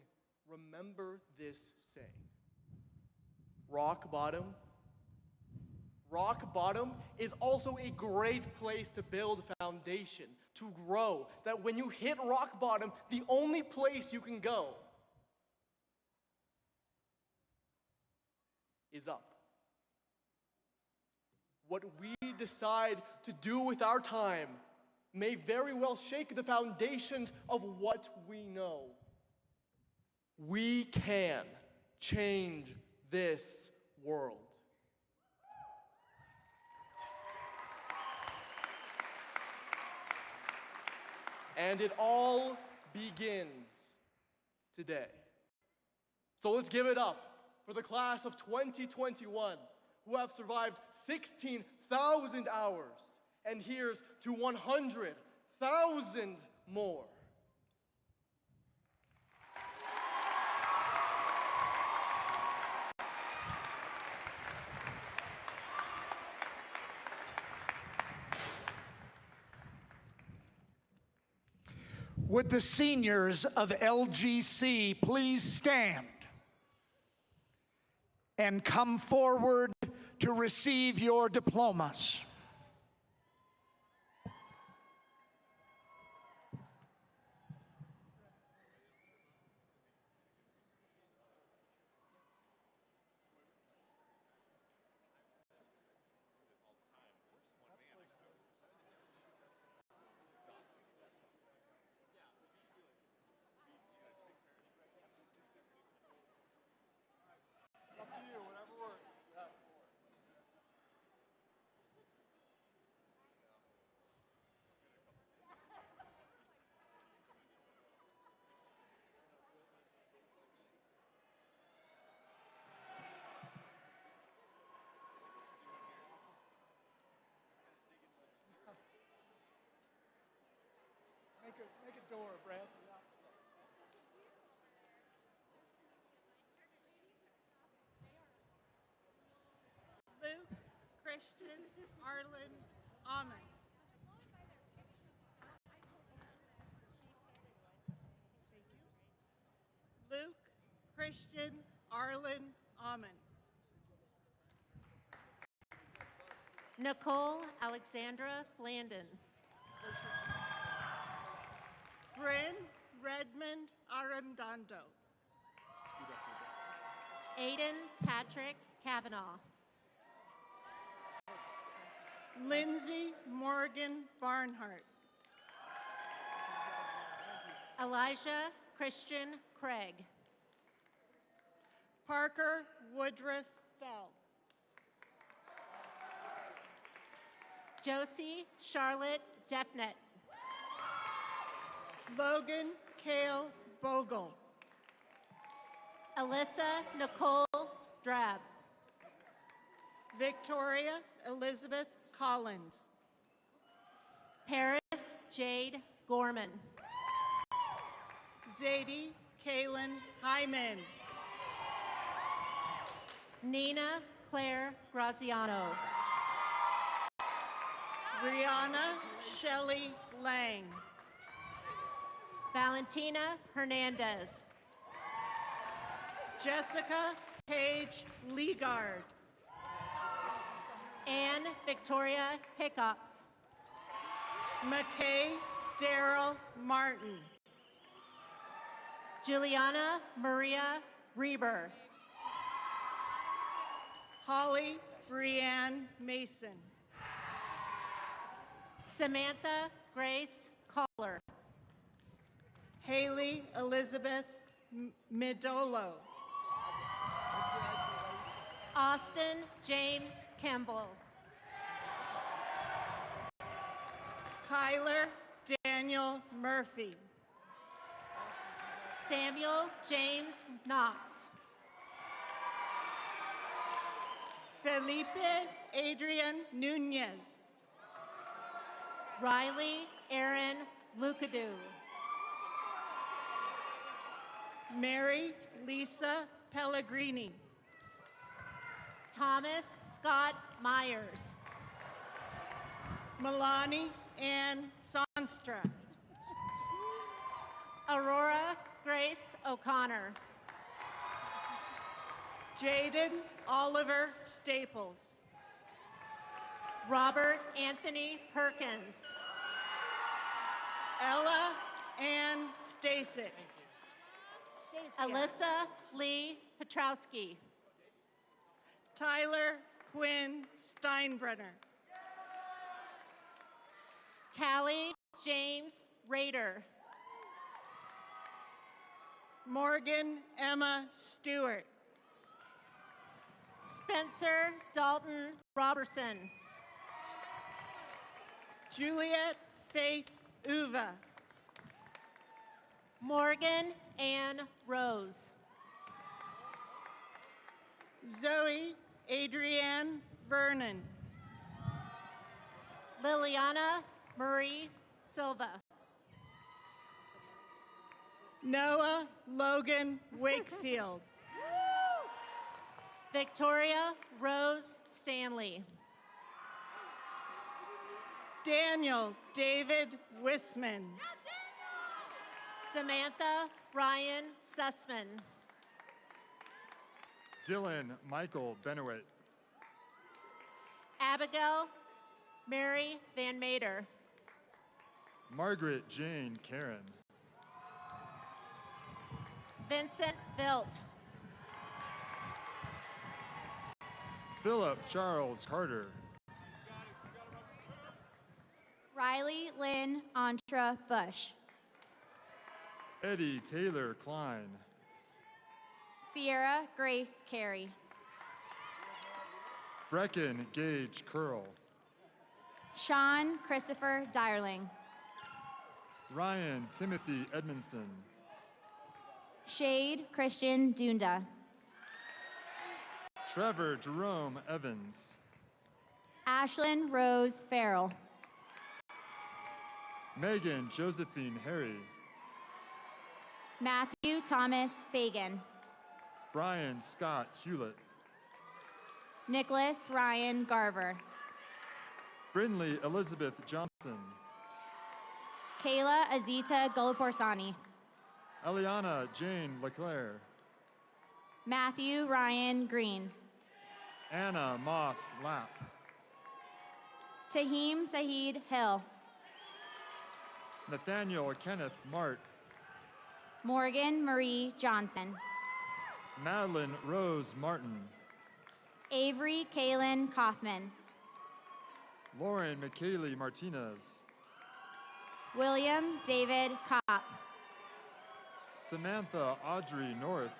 remember this saying: rock bottom. Rock bottom is also a great place to build foundation, to grow. That when you hit rock bottom, the only place you can go is up. What we decide to do with our time may very well shake the foundations of what we know. We can change this world. And it all begins today. So let's give it up for the class of 2021, who have survived 16,000 hours, and here's to 100,000 more. Would the seniors of LGC please stand and come forward to receive your diplomas? Make a door, Brad. Luke Christian Arlen Amon. Thank you. Luke Christian Arlen Amon. Nicole Alexandra Blandon. Bryn Redmond Arundando. Aiden Patrick Kavanaugh. Lindsay Morgan Barnhart. Elijah Christian Craig. Parker Woodruff Fell. Josie Charlotte Defnet. Logan Kale Bogle. Alyssa Nicole Drab. Victoria Elizabeth Collins. Paris Jade Gorman. Zadie Kaylin Hyman. Nina Claire Graziano. Brianna Shelley Lang. Valentina Hernandez. Jessica Paige Leagard. Anne Victoria Hickox. McKay Daryl Martin. Juliana Maria Reber. Holly Brianne Mason. Samantha Grace Caller. Haley Elizabeth Midolo. Austin James Campbell. Kyler Daniel Murphy. Samuel James Knox. Felipe Adrian Nunez. Riley Aaron Lucadou. Mary Lisa Pellegrini. Thomas Scott Myers. Milani Ann Sonstra. Aurora Grace O'Connor. Jaden Oliver Staples. Robert Anthony Perkins. Ella Ann Stasic. Alyssa Lee Petrowski. Tyler Quinn Steinbrenner. Callie James Rader. Morgan Emma Stewart. Spencer Dalton Robertson. Juliet Faith Uva. Morgan Ann Rose. Zoe Adrienne Vernon. Liliana Marie Silva. Noah Logan Wakefield. Victoria Rose Stanley. Daniel David Wisman. Samantha Ryan Sussman. Dylan Michael Benowit. Abigail Mary Van Mater. Margaret Jane Karen. Vincent Vilt. Philip Charles Carter. Riley Lynn Antra Bush. Eddie Taylor Klein. Sierra Grace Carey. Brecken Gage Curl. Sean Christopher Dyerling. Ryan Timothy Edmondson. Shade Christian Dunda. Trevor Jerome Evans. Ashlyn Rose Farrell. Megan Josephine Harry. Matthew Thomas Fagan. Brian Scott Hewlett. Nicholas Ryan Garver. Brinley Elizabeth Johnson. Kayla Azita Goloporsani. Eliana Jane Leclerc. Matthew Ryan Green. Anna Moss Lapp. Tahim Saeed Hill. Nathaniel Kenneth Mart. Morgan Marie Johnson. Madeline Rose Martin. Avery Kaylin Kaufman. Lauren McKaylee Martinez. William David Kopp. Samantha Audrey North.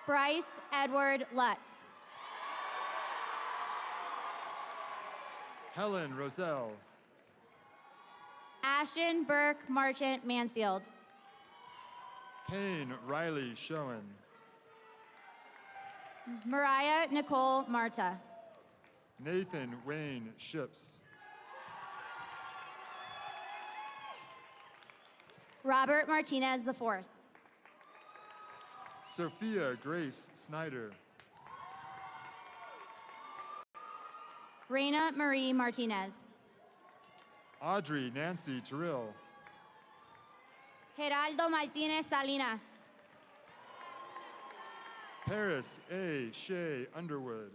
Bryce Edward Lutz. Helen Roselle. Ashton Burke Marchant Mansfield. Payne Riley Schoen. Mariah Nicole Marta. Nathan Wayne Ships. Robert Martinez IV. Sophia Grace Snyder. Reina Marie Martinez. Audrey Nancy Terrell. Geraldo Martinez Salinas. Paris A. Shea Underwood.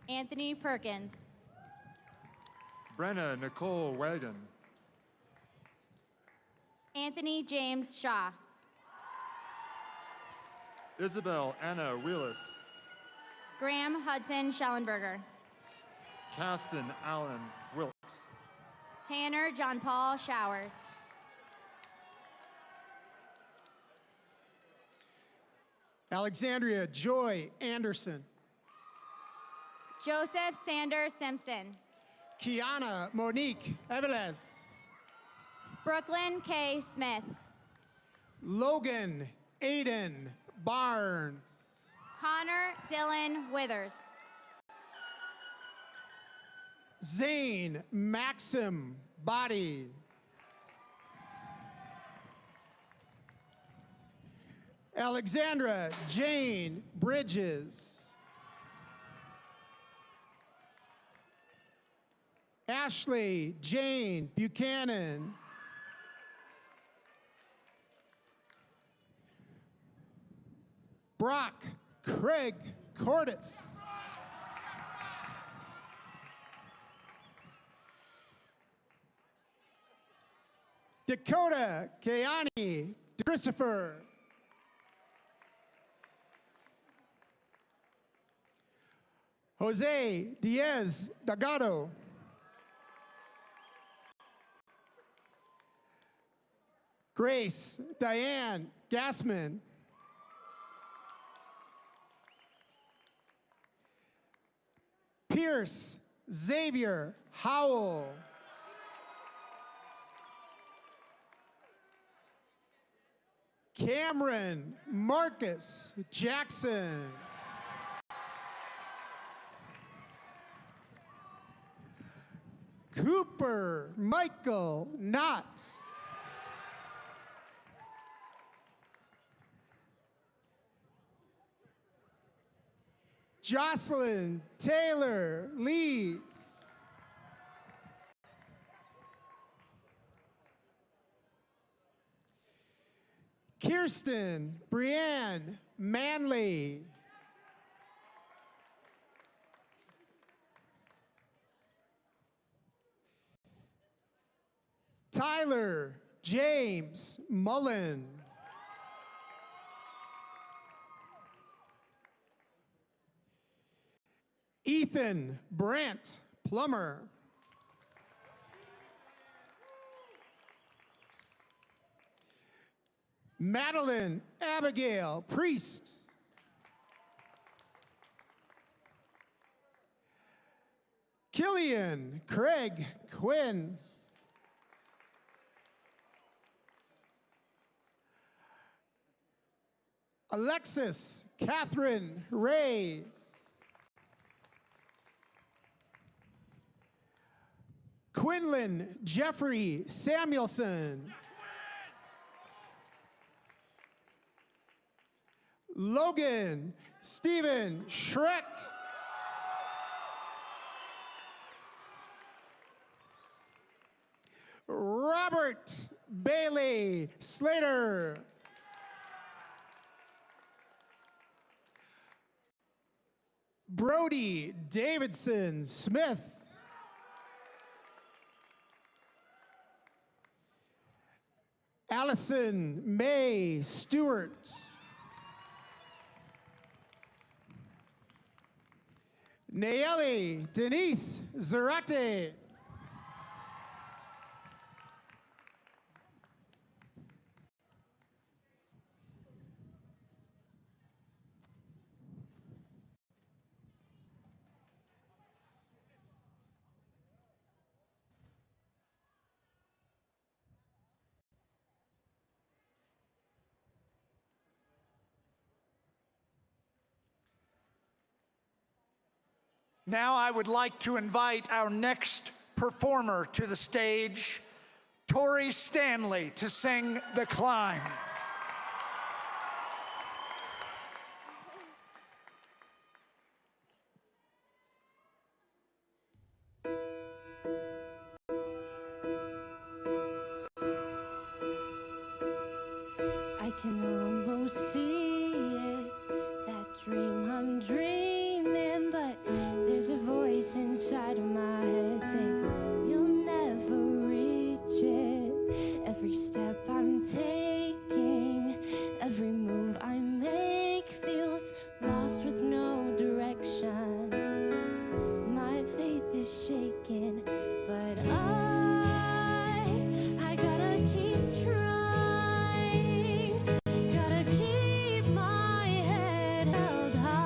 Anthony Perkins. Brenna Nicole Wagon. Anthony James Shaw. Isabel Anna Willis. Graham Hudson Schellenberger. Caston Allen Wilkes. Tanner John Paul Showers. Alexandria Joy Anderson. Joseph Sander Simpson. Kiana Monique Evelez. Brooklyn K. Smith. Logan Aiden Barnes. Connor Dylan Withers. Zane Maxim Body. Alexandra Jane Bridges. Ashley Jane Buchanan. Brock Craig Cordes. Dakota Kayani Christopher. Jose Diaz Dagado. Grace Diane Gassman. Pierce Xavier Howell. Cameron Marcus Jackson. Cooper Michael Knott. Jocelyn Taylor Lees. Kirsten Brianne Manley. Tyler James Mullen. Ethan Brant Plummer. Madeline Abigail Priest. Killian Craig Quinn. Alexis Catherine Ray. Quinlan Jeffrey Samuelson. Logan Stephen Schreck. Robert Bailey Slater. Brody Davidson Smith. Allison May Stewart. Nayeli Denise Zarate. Now I would like to invite our next performer to the stage, Tori Stanley, to sing The Climb. I can almost inside of my head saying, you'll never reach it. Every step I'm taking, every move I make feels lost with no direction. My faith is shaken, but I gotta keep trying. Gotta keep my head held high.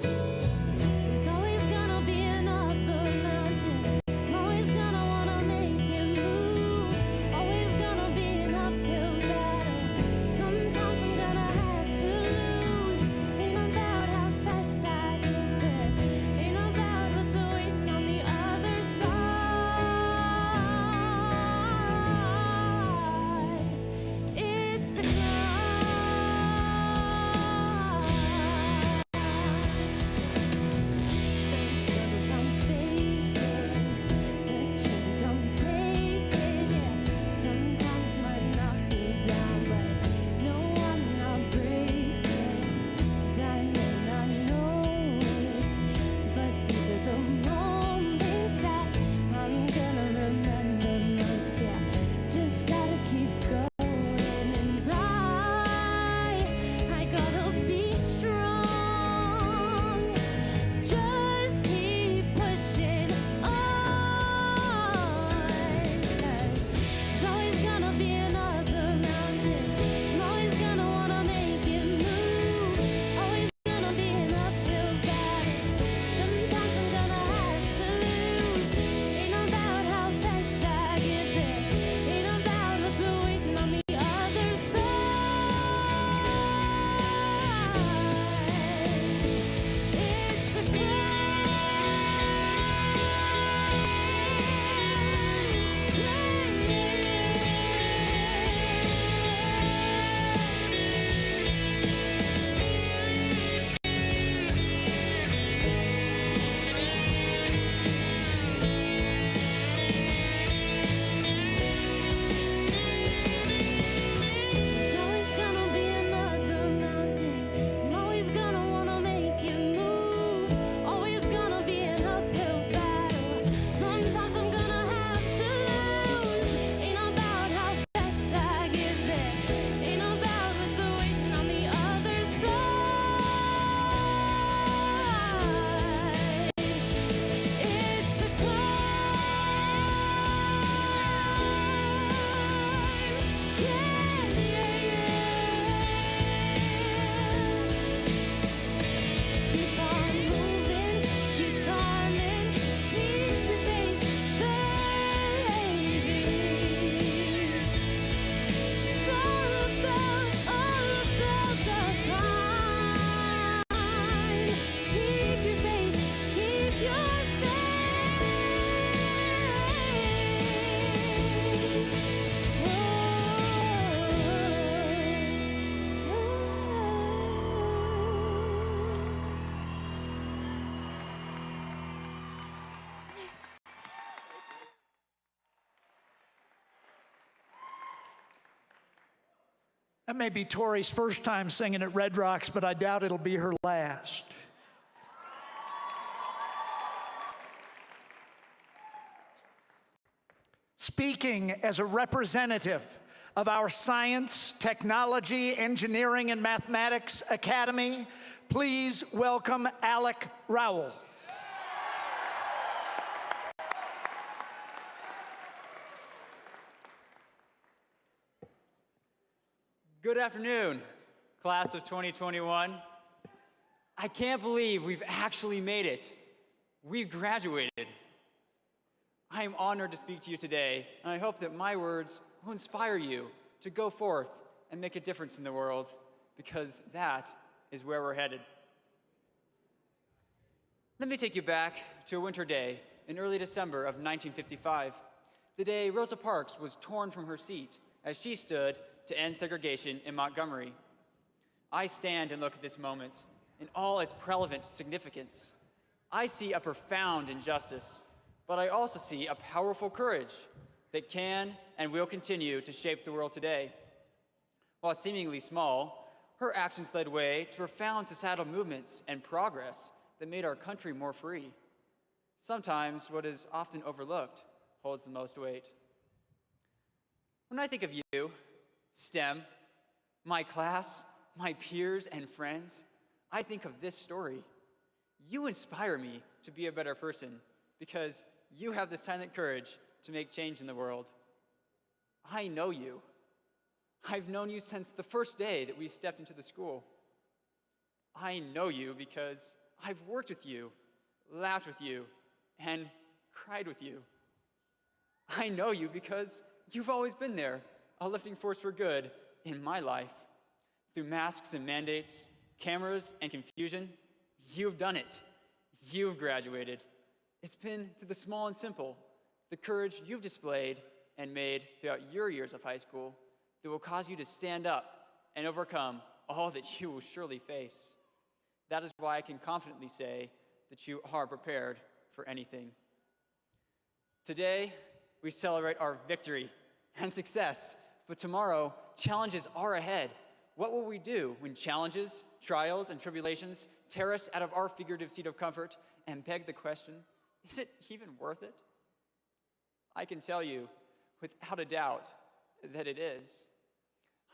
There's always gonna be another mountain. I'm always gonna wanna make it move. Always gonna be an uphill battle. Sometimes I'm gonna have to lose. Ain't about how fast I get there. Ain't about what's waiting on the other side. It's the climb. The struggles I'm facing, the chances I'm taking, yeah, sometimes might knock me down, but no, I'm not breaking. I may not know it, but these are the moments that I'm gonna remember most, yeah. Just gotta keep going, and I gotta be strong. Just keep pushing on, 'cause there's always gonna be another mountain. I'm always gonna wanna make it move. Always gonna be an uphill battle. Sometimes I'm gonna have to lose. Ain't about how fast I get there. Ain't about what's waiting on the other side. It's the There's always gonna be another mountain. I'm always gonna wanna make it move. Always gonna be an uphill battle. Sometimes I'm gonna have to lose. Ain't about how fast I get there. Ain't about what's waiting on the other side. It's the climb. Keep on moving, keep climbing, keep your faith, baby. It's all about the climb. Keep your faith, keep your That may be Tori's first time singing at Red Rocks, but I doubt it'll be her last. Speaking as a representative of our Science, Technology, Engineering, and Mathematics Academy, please welcome Alec Rowell. Good afternoon, class of 2021. I can't believe we've actually made it. We've graduated. I am honored to speak to you today, and I hope that my words will inspire you to go forth and make a difference in the world, because that is where we're headed. Let me take you back to a winter day in early December of 1955, the day Rosa Parks was torn from her seat as she stood to end segregation in Montgomery. I stand and look at this moment in all its relevant significance. I see a profound injustice, but I also see a powerful courage that can and will continue to shape the world today. While seemingly small, her actions led way to profound societal movements and progress that made our country more free. Sometimes what is often overlooked holds the most weight. When I think of you, STEM, my class, my peers and friends, I think of this story. You inspire me to be a better person because you have the silent courage to make change in the world. I know you. I've known you since the first day that we stepped into the school. I know you because I've worked with you, laughed with you, and cried with you. I know you because you've always been there, a lifting force for good in my life. Through masks and mandates, cameras and confusion, you've done it. You've graduated. It's been through the small and simple, the courage you've displayed and made throughout your years of high school that will cause you to stand up and overcome all that you will surely face. That is why I can confidently say that you are prepared for anything. Today, we celebrate our victory and success, but tomorrow, challenges are ahead. What will we do when challenges, trials, and tribulations tear us out of our figurative seat of comfort and beg the question, is it even worth it? I can tell you, without a doubt, that it is.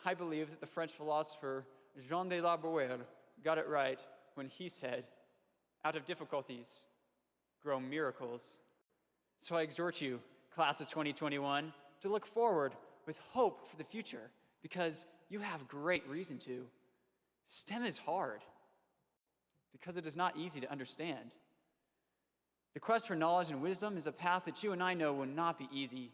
I believe that the French philosopher Jean de la Bruyere got it right when he said, out of difficulties grow miracles. So I exhort you, class of 2021, to look forward with hope for the future because you have great reason to. STEM is hard because it is not easy to understand. The quest for knowledge and wisdom is a path that you and I know will not be easy.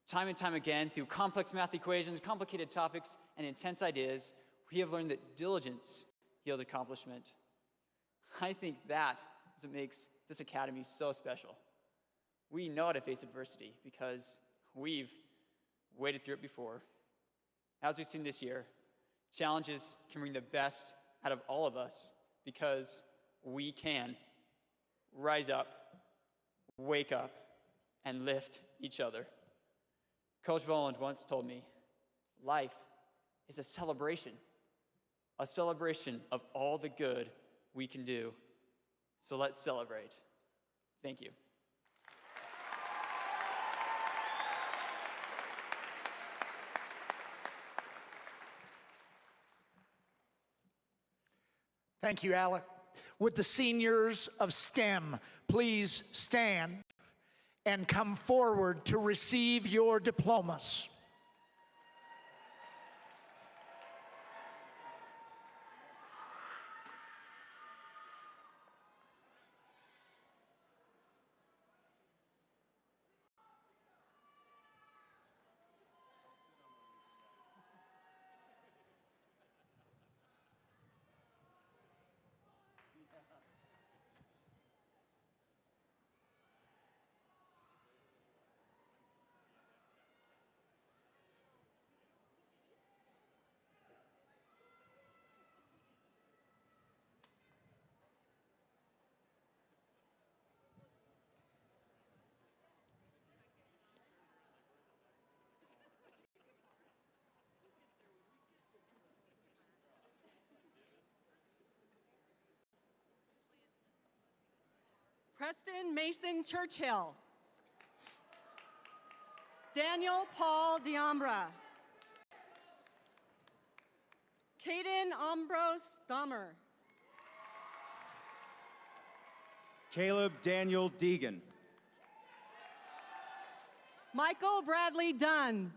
Time and time again, through complex math equations, complicated topics, and intense ideas, we have learned that diligence yields accomplishment. I think that is what makes this academy so special. We know how to face adversity because we've waded through it before. As we've seen this year, challenges can bring the best out of all of us because we can rise up, wake up, and lift each other. Coach Voland once told me, life is a celebration of all the good we can do. So let's celebrate. Thank you. Thank you, Alec. Would the seniors of STEM please stand and come forward to receive your diplomas? Preston Mason Churchill. Daniel Paul Diambra. Caden Ambrose Dahmer. Caleb Daniel Deegan. Michael Bradley Dunn.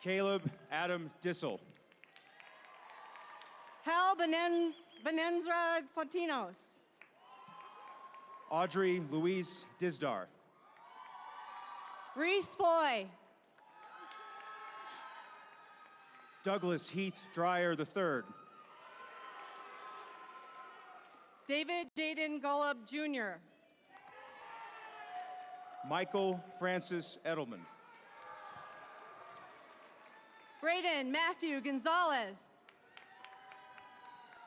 Caleb Adam Dissel. Hal Benendra Fontinos. Audrey Louise Dizdar. Reese Foy. Douglas Heath Dreyer III. David Jaden Golub Jr. Michael Francis Edelman. Braden Matthew Gonzalez.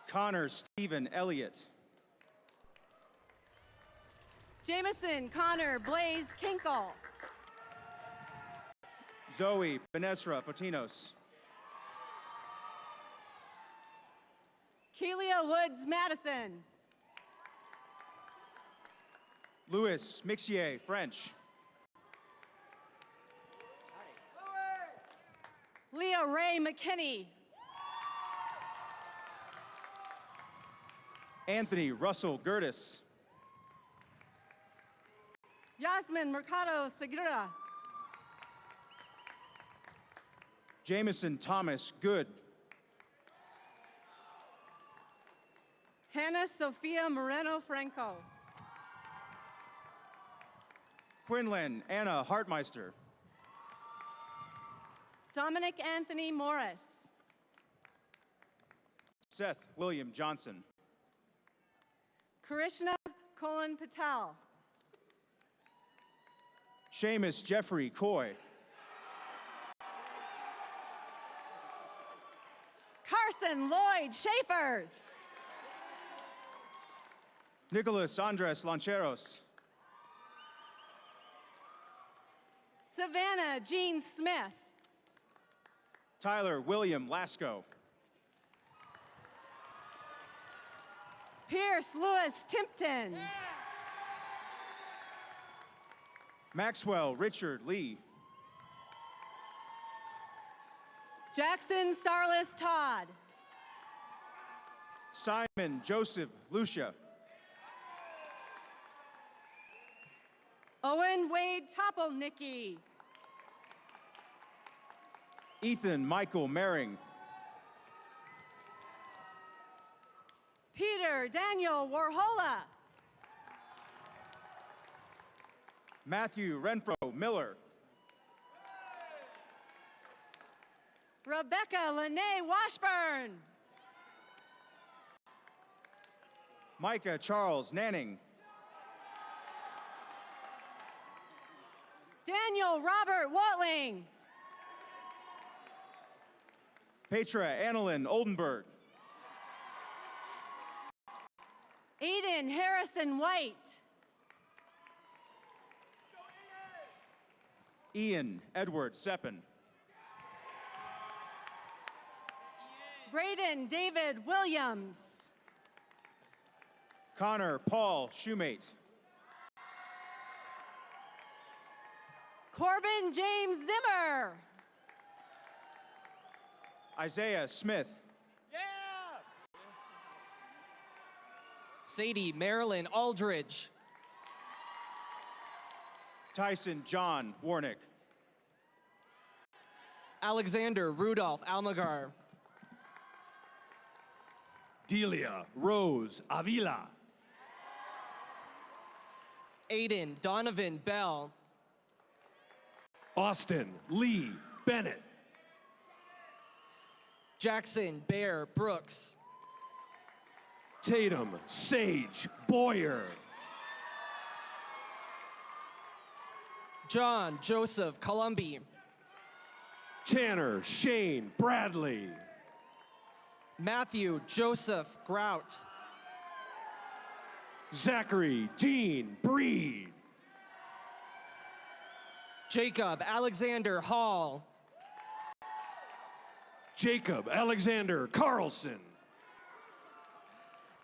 Connor Stephen Elliott. Jameson Connor Blaze Kinkle. Zoe Benesra Fotinos. Kelia Woods Madison. Louis Mixier, French. Leah Ray McKinney. Anthony Russell Gertis. Yasmin Mercado Segura. Jameson Thomas Good. Hannah Sofia Moreno Franco. Quinlan Anna Hartmeister. Dominic Anthony Morris. Seth William Johnson. Karishna Colin Patel. Seamus Jeffrey Coy. Carson Lloyd Schaefers. Nicholas Andres Lancheros. Savannah Jean Smith. Tyler William Lasco. Pierce Lewis Timpton. Maxwell Richard Lee. Jackson Starless Todd. Simon Joseph Lucia. Owen Wade Topolnicki. Ethan Michael Mering. Peter Daniel Warhola. Matthew Renfro Miller. Rebecca Lene Washburn. Micah Charles Nanning. Daniel Robert Watling. Petra Annalyn Oldenburg. Aiden Harrison White. Ian Edward Seppin. Braden David Williams. Connor Paul Shoemate. Corbin James Zimmer. Isaiah Smith. Sadie Marilyn Aldridge. Tyson John Warnick. Alexander Rudolph Almagar. Delia Rose Avila. Aiden Donovan Bell. Austin Lee Bennett. Jackson Bear Brooks. Tatum Sage Boyer. John Joseph Columbi. Tanner Shane Bradley. Matthew Joseph Grout. Zachary Dean Breed. Jacob Alexander Hall. Jacob Alexander Carlson.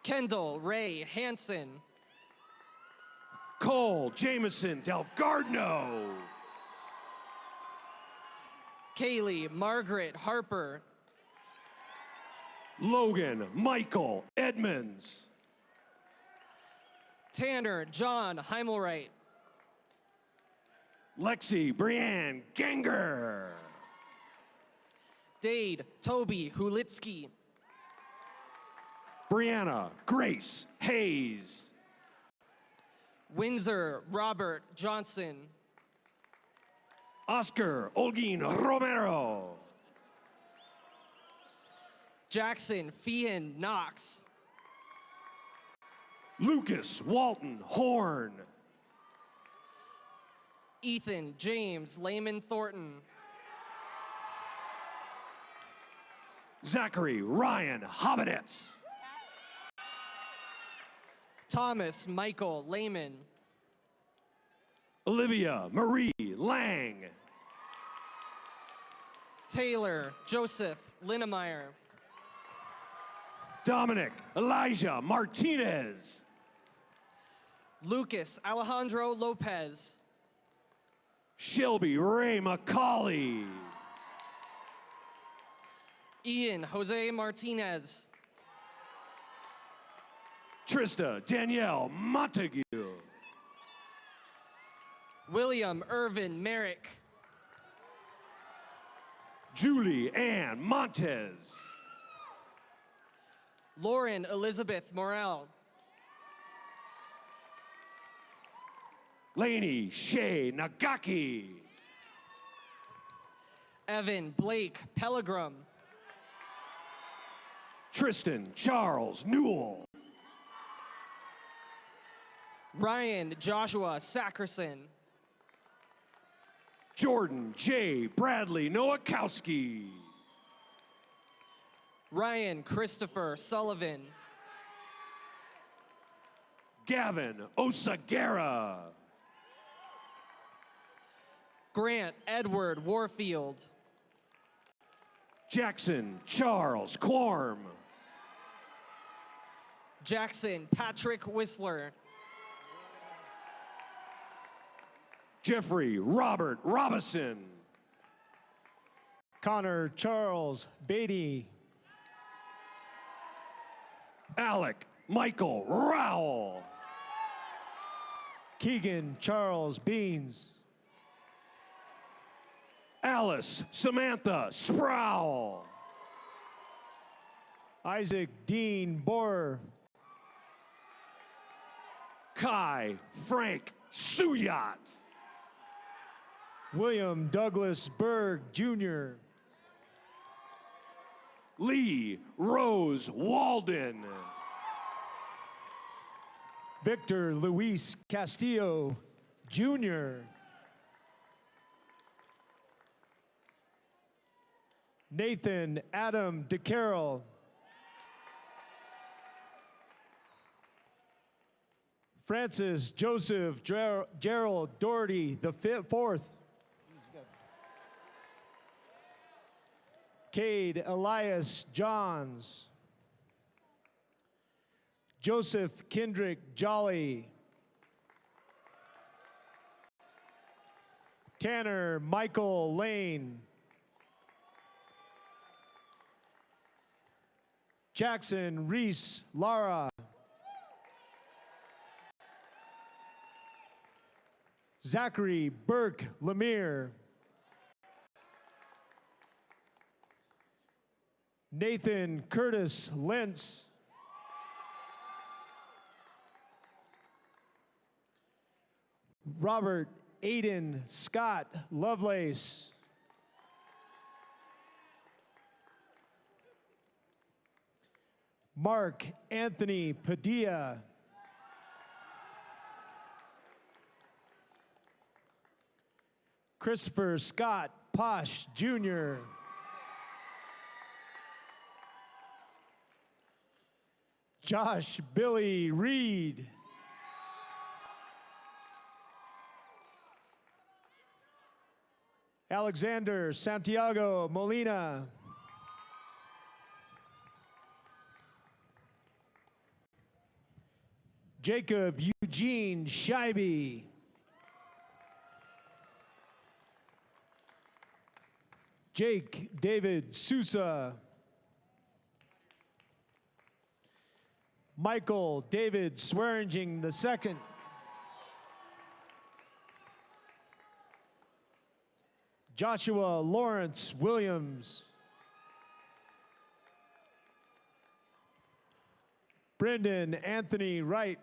Kendall Ray Hansen. Cole Jameson Delgardno. Kaylee Margaret Harper. Logan Michael Edmonds. Tanner John Heimelreich. Lexi Brianne Ganger. Dade Toby Hulitsky. Brianna Grace Hayes. Windsor Robert Johnson. Oscar Olguin Romero. Jackson Fian Knox. Lucas Walton Horn. Ethan James Lehman Thornton. Zachary Ryan Hobbitets. Thomas Michael Lehman. Olivia Marie Lang. Taylor Joseph Linnemeyer. Dominic Elijah Martinez. Lucas Alejandro Lopez. Shelby Ray McCauley. Ian Jose Martinez. Trista Danielle Montague. William Irvin Merrick. Julie Ann Montez. Lauren Elizabeth Morel. Lainey Shea Nagaki. Evan Blake Pellegrim. Tristan Charles Newell. Ryan Joshua Sackerson. Jordan J. Bradley Nowakowski. Ryan Christopher Sullivan. Gavin Osagara. Grant Edward Warfield. Jackson Charles Quorm. Jackson Patrick Whistler. Jeffrey Robert Robison. Connor Charles Beatty. Alec Michael Rowell. Keegan Charles Beans. Alice Samantha Sproul. Isaac Dean Borer. Kai Frank Suyat. William Douglas Berg Jr. Lee Rose Walden. Victor Luis Castillo Jr. Nathan Adam DeCarroll. Francis Joseph Gerald Doherty the fourth. Cade Elias Johns. Joseph Kendrick Jolly. Tanner Michael Lane. Jackson Reese Lara. Zachary Burke Lemire. Nathan Curtis Lentz. Robert Aiden Scott Lovelace. Mark Anthony Padilla. Christopher Scott Posh Jr. Josh Billy Reed. Alexander Santiago Molina. Jacob Eugene Scheibe. Jake David Sousa. Michael David Swearingen II. Joshua Lawrence Williams. Brendan Anthony Wright.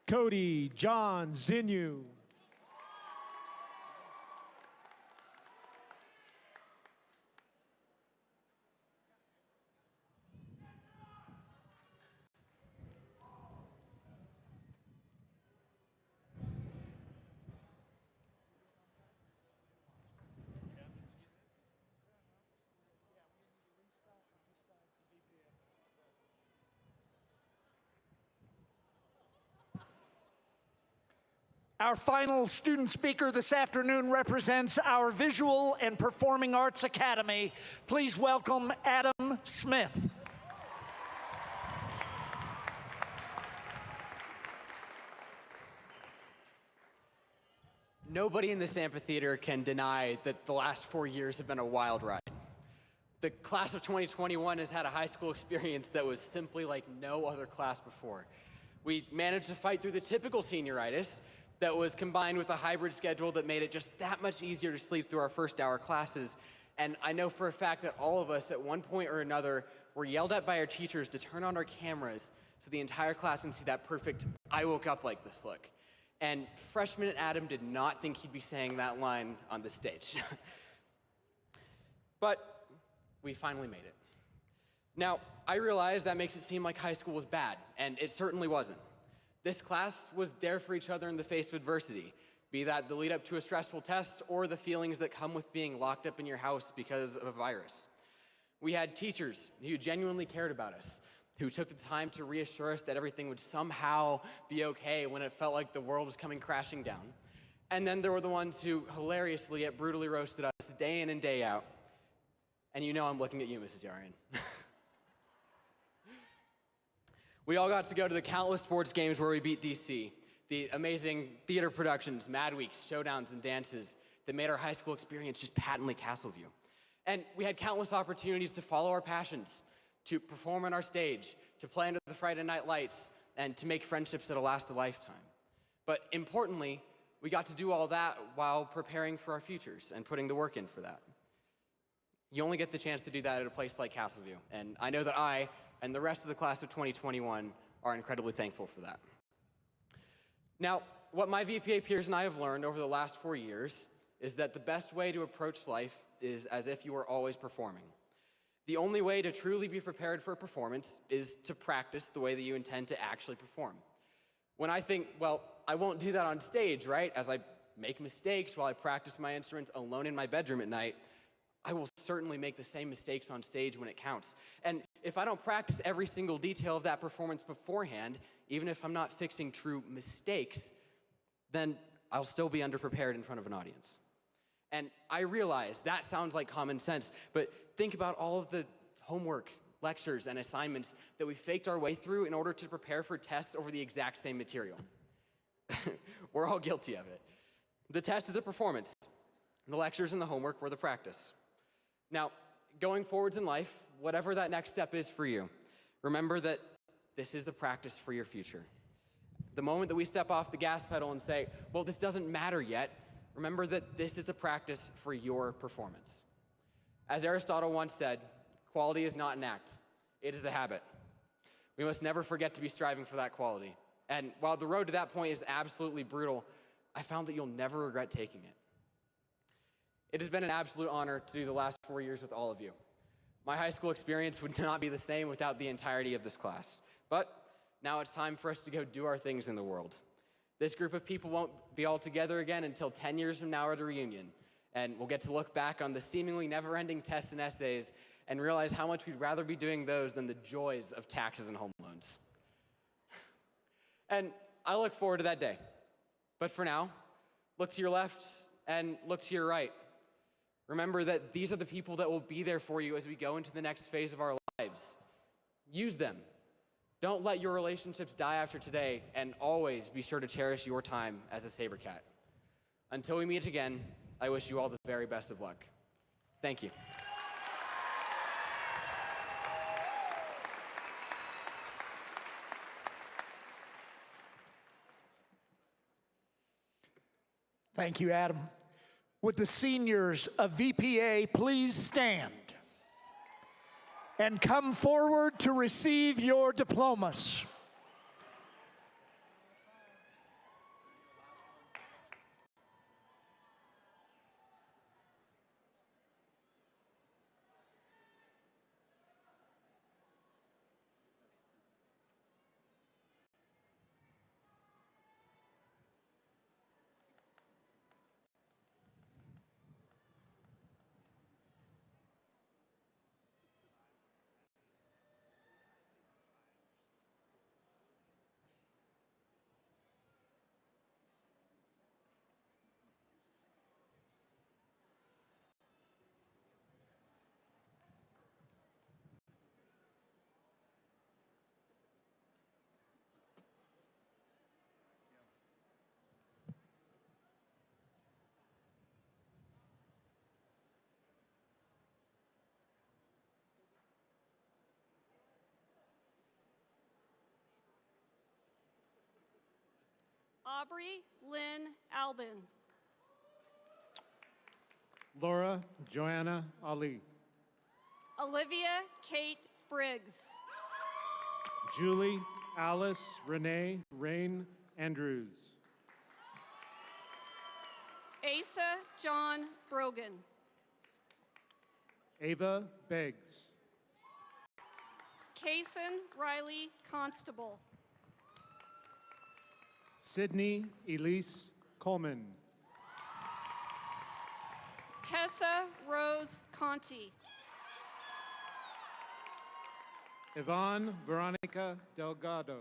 Cody John Zinu. Our final student speaker this afternoon represents our Visual and Performing Arts Academy. Please welcome Adam Smith. Nobody in this amphitheater can deny that the last 4 years have been a wild ride. The class of 2021 has had a high school experience that was simply like no other class before. We managed to fight through the typical senioritis that was combined with a hybrid schedule that made it just that much easier to sleep through our first hour classes. And I know for a fact that all of us at one point or another were yelled at by our teachers to turn on our cameras so the entire class can see that perfect "I woke up like this" look. And freshman Adam did not think he'd be saying that line on the stage. But we finally made it. Now, I realize that makes it seem like high school was bad, and it certainly wasn't. This class was there for each other in the face of adversity, be that the lead up to a stressful test or the feelings that come with being locked up in your house because of a virus. We had teachers who genuinely cared about us, who took the time to reassure us that everything would somehow be okay when it felt like the world was coming crashing down. And then there were the ones who hilariously yet brutally roasted us day in and day out. And you know I'm looking at you, Mrs. Yarian. We all got to go to the countless sports games where we beat DC, the amazing theater productions, Mad Weeks, showdowns, and dances that made our high school experience just patently Castleview. And we had countless opportunities to follow our passions, to perform on our stage, to play under the Friday night lights, and to make friendships that'll last a lifetime. But importantly, we got to do all that while preparing for our futures and putting the work in for that. You only get the chance to do that at a place like Castleview, and I know that I and the rest of the class of 2021 are incredibly thankful for that. Now, what my VPA peers and I have learned over the last 4 years is that the best way to approach life is as if you were always performing. The only way to truly be prepared for a performance is to practice the way that you intend to actually perform. When I think, well, I won't do that on stage, right? As I make mistakes while I practice my instruments alone in my bedroom at night, I will certainly make the same mistakes on stage when it counts. And if I don't practice every single detail of that performance beforehand, even if I'm not fixing true mistakes, then I'll still be underprepared in front of an audience. And I realize that sounds like common sense, but think about all of the homework, lectures, and assignments that we faked our way through in order to prepare for tests over the exact same material. We're all guilty of it. The test is the performance. The lectures and the homework were the practice. Now, going forwards in life, whatever that next step is for you, remember that this is the practice for your future. The moment that we step off the gas pedal and say, well, this doesn't matter yet, remember that this is the practice for your performance. As Aristotle once said, quality is not an act, it is a habit. We must never forget to be striving for that quality. And while the road to that point is absolutely brutal, I found that you'll never regret taking it. It has been an absolute honor to do the last 4 years with all of you. My high school experience would not be the same without the entirety of this class. But now it's time for us to go do our things in the world. This group of people won't be all together again until 10 years from now at a reunion. And we'll get to look back on the seemingly never-ending tests and essays and realize how much we'd rather be doing those than the joys of taxes and home loans. And I look forward to that day. But for now, look to your left and look to your right. Remember that these are the people that will be there for you as we go into the next phase of our lives. Use them. Don't let your relationships die after today, and always be sure to cherish your time as a SaberCat. Until we meet again, I wish you all the very best of luck. Thank you. Thank you, Adam. Would the seniors of VPA please stand and come forward to receive your diplomas? Aubrey Lynn Albin. Laura Joanna Ali. Olivia Kate Briggs. Julie Alice Renee Rain Andrews. Asa John Brogan. Ava Beggs. Kason Riley Constable. Sydney Elise Coleman. Tessa Rose Conti. Yvonne Veronica Delgado.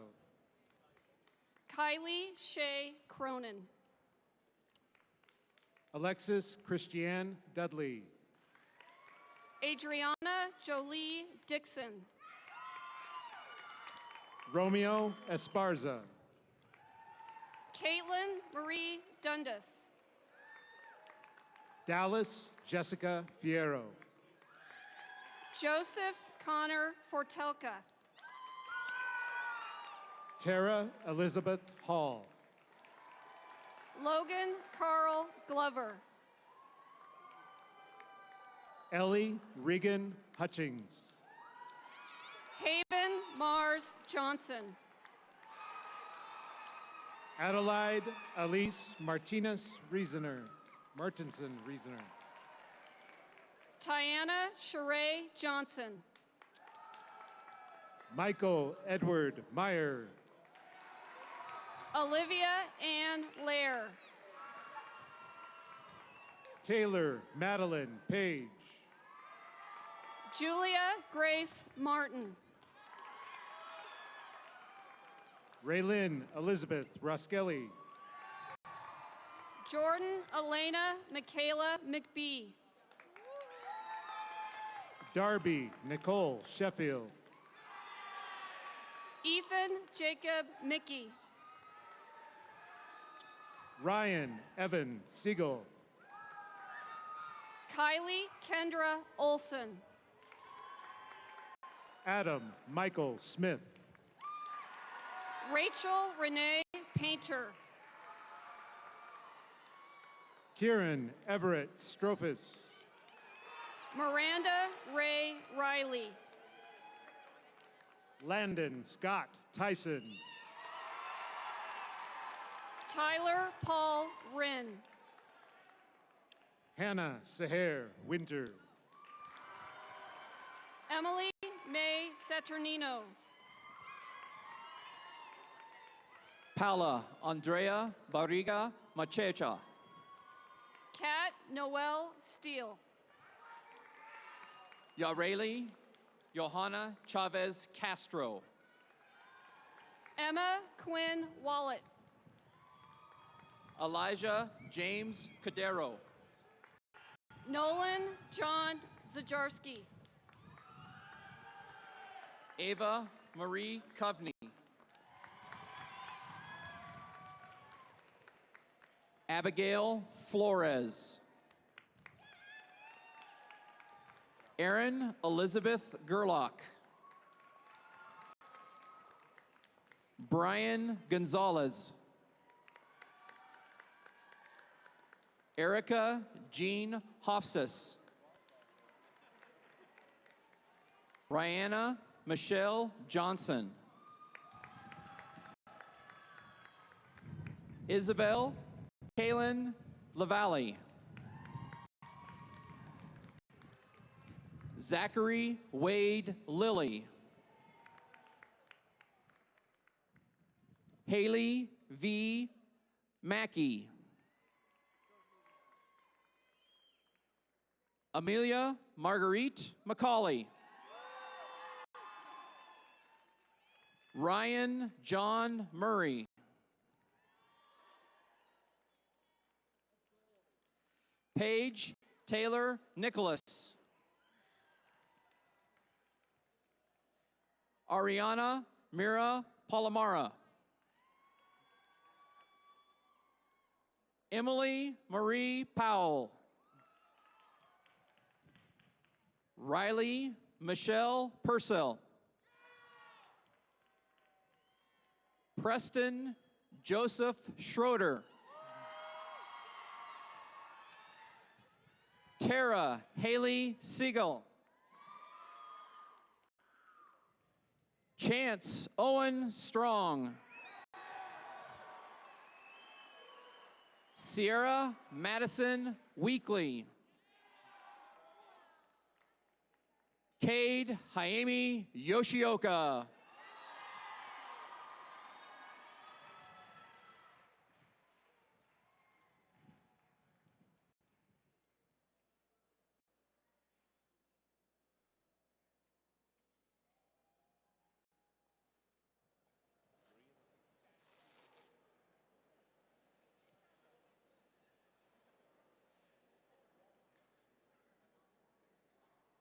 Kylie Shea Cronin. Alexis Christiane Dudley. Adriana Jolie Dixon. Romeo Esparza. Caitlin Marie Dundas. Dallas Jessica Fierro. Joseph Connor Fortelka. Tara Elizabeth Hall. Logan Carl Glover. Ellie Regan Hutchings. Haven Mars Johnson. Adelaide Elise Martinez Martinson Reasoner. Tiana Sheree Johnson. Michael Edward Meyer. Olivia Ann Lair. Taylor Madeline Page. Julia Grace Martin. Raylyn Elizabeth Roskelly. Jordan Elena Michaela McBee. Darby Nicole Sheffield. Ethan Jacob Mickey. Ryan Evan Siegel. Kylie Kendra Olson. Adam Michael Smith. Rachel Renee Painter. Kieran Everett Strophus. Miranda Ray Riley. Landon Scott Tyson. Tyler Paul Wren. Hannah Seher Winter. Emily May Saturnino. Paula Andrea Barriga Machecha. Kat Noel Steele. Yareli Johanna Chavez Castro. Emma Quinn Wallet. Elijah James Cadero. Nolan John Zajarski. Ava Marie Coveney. Abigail Flores. Erin Elizabeth Gerlach. Brian Gonzalez. Erica Jean Hofsis. Rihanna Michelle Johnson. Isabel Kaylin Lavalle. Zachary Wade Lilly. Haley V. Mackey. Amelia Marguerite McCauley. Ryan John Murray. Paige Taylor Nicholas. Ariana Mira Palomara. Emily Marie Powell. Riley Michelle Purcell. Preston Joseph Schroeder. Tara Haley Siegel. Chance Owen Strong. Sierra Madison Weekly. Cade Hayemi Yoshioka.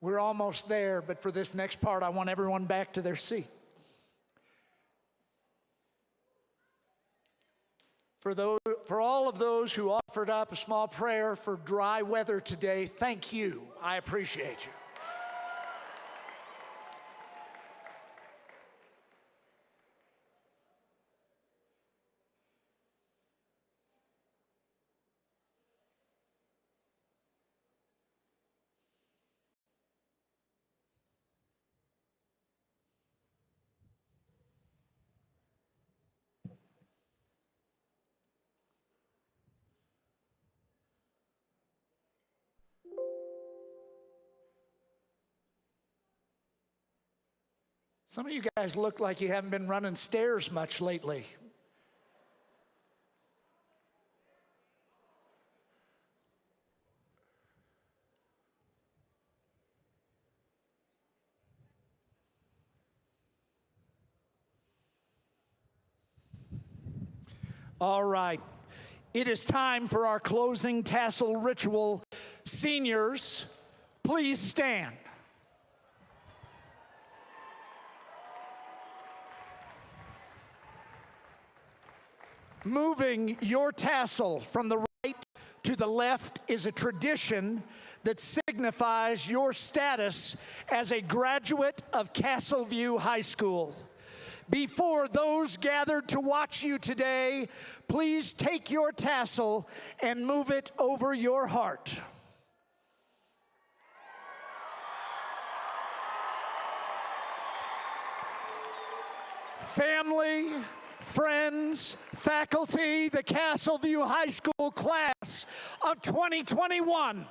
We're almost there, but for this next part, I want everyone back to their seat. For all of those who offered up a small prayer for dry weather today, thank you. I appreciate you. Some of you guys look like you haven't been running stairs much lately. All right. It is time for our closing tassel ritual. Seniors, please stand. Moving your tassel from the right to the left is a tradition that signifies your status as a graduate of Castleview High School. Before those gathered to watch you today, please take your tassel and move it over your heart. Family, friends, faculty, the Castleview High School class of 2021.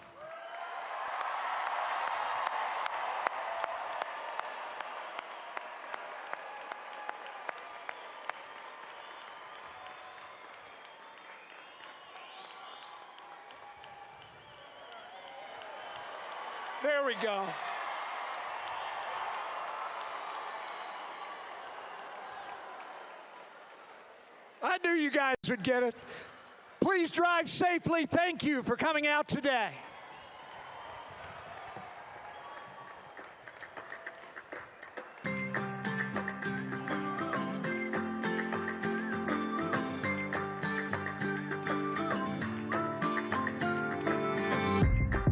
There we go. I knew you guys would get it. Please drive safely. Thank you for coming out today.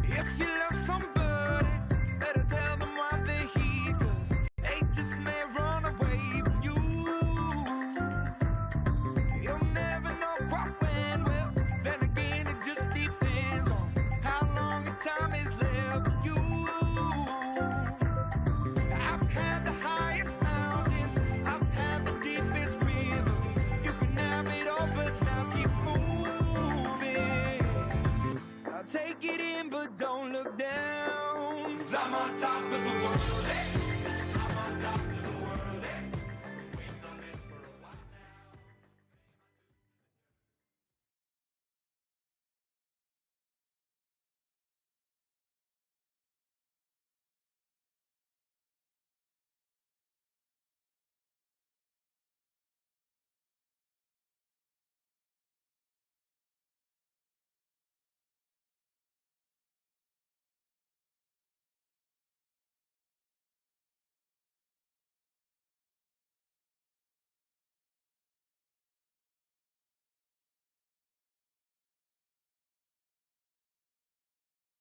If you love somebody, better tell them why they're here, 'cause they just may run away from you. You'll never know quite when, well, then again it just depends on how long the time is left for you. I've had the highest mountains, I've had the deepest river. You can have it all, but now keep moving. I'll take it in, but don't look down, 'cause I'm on top of the world. Hey!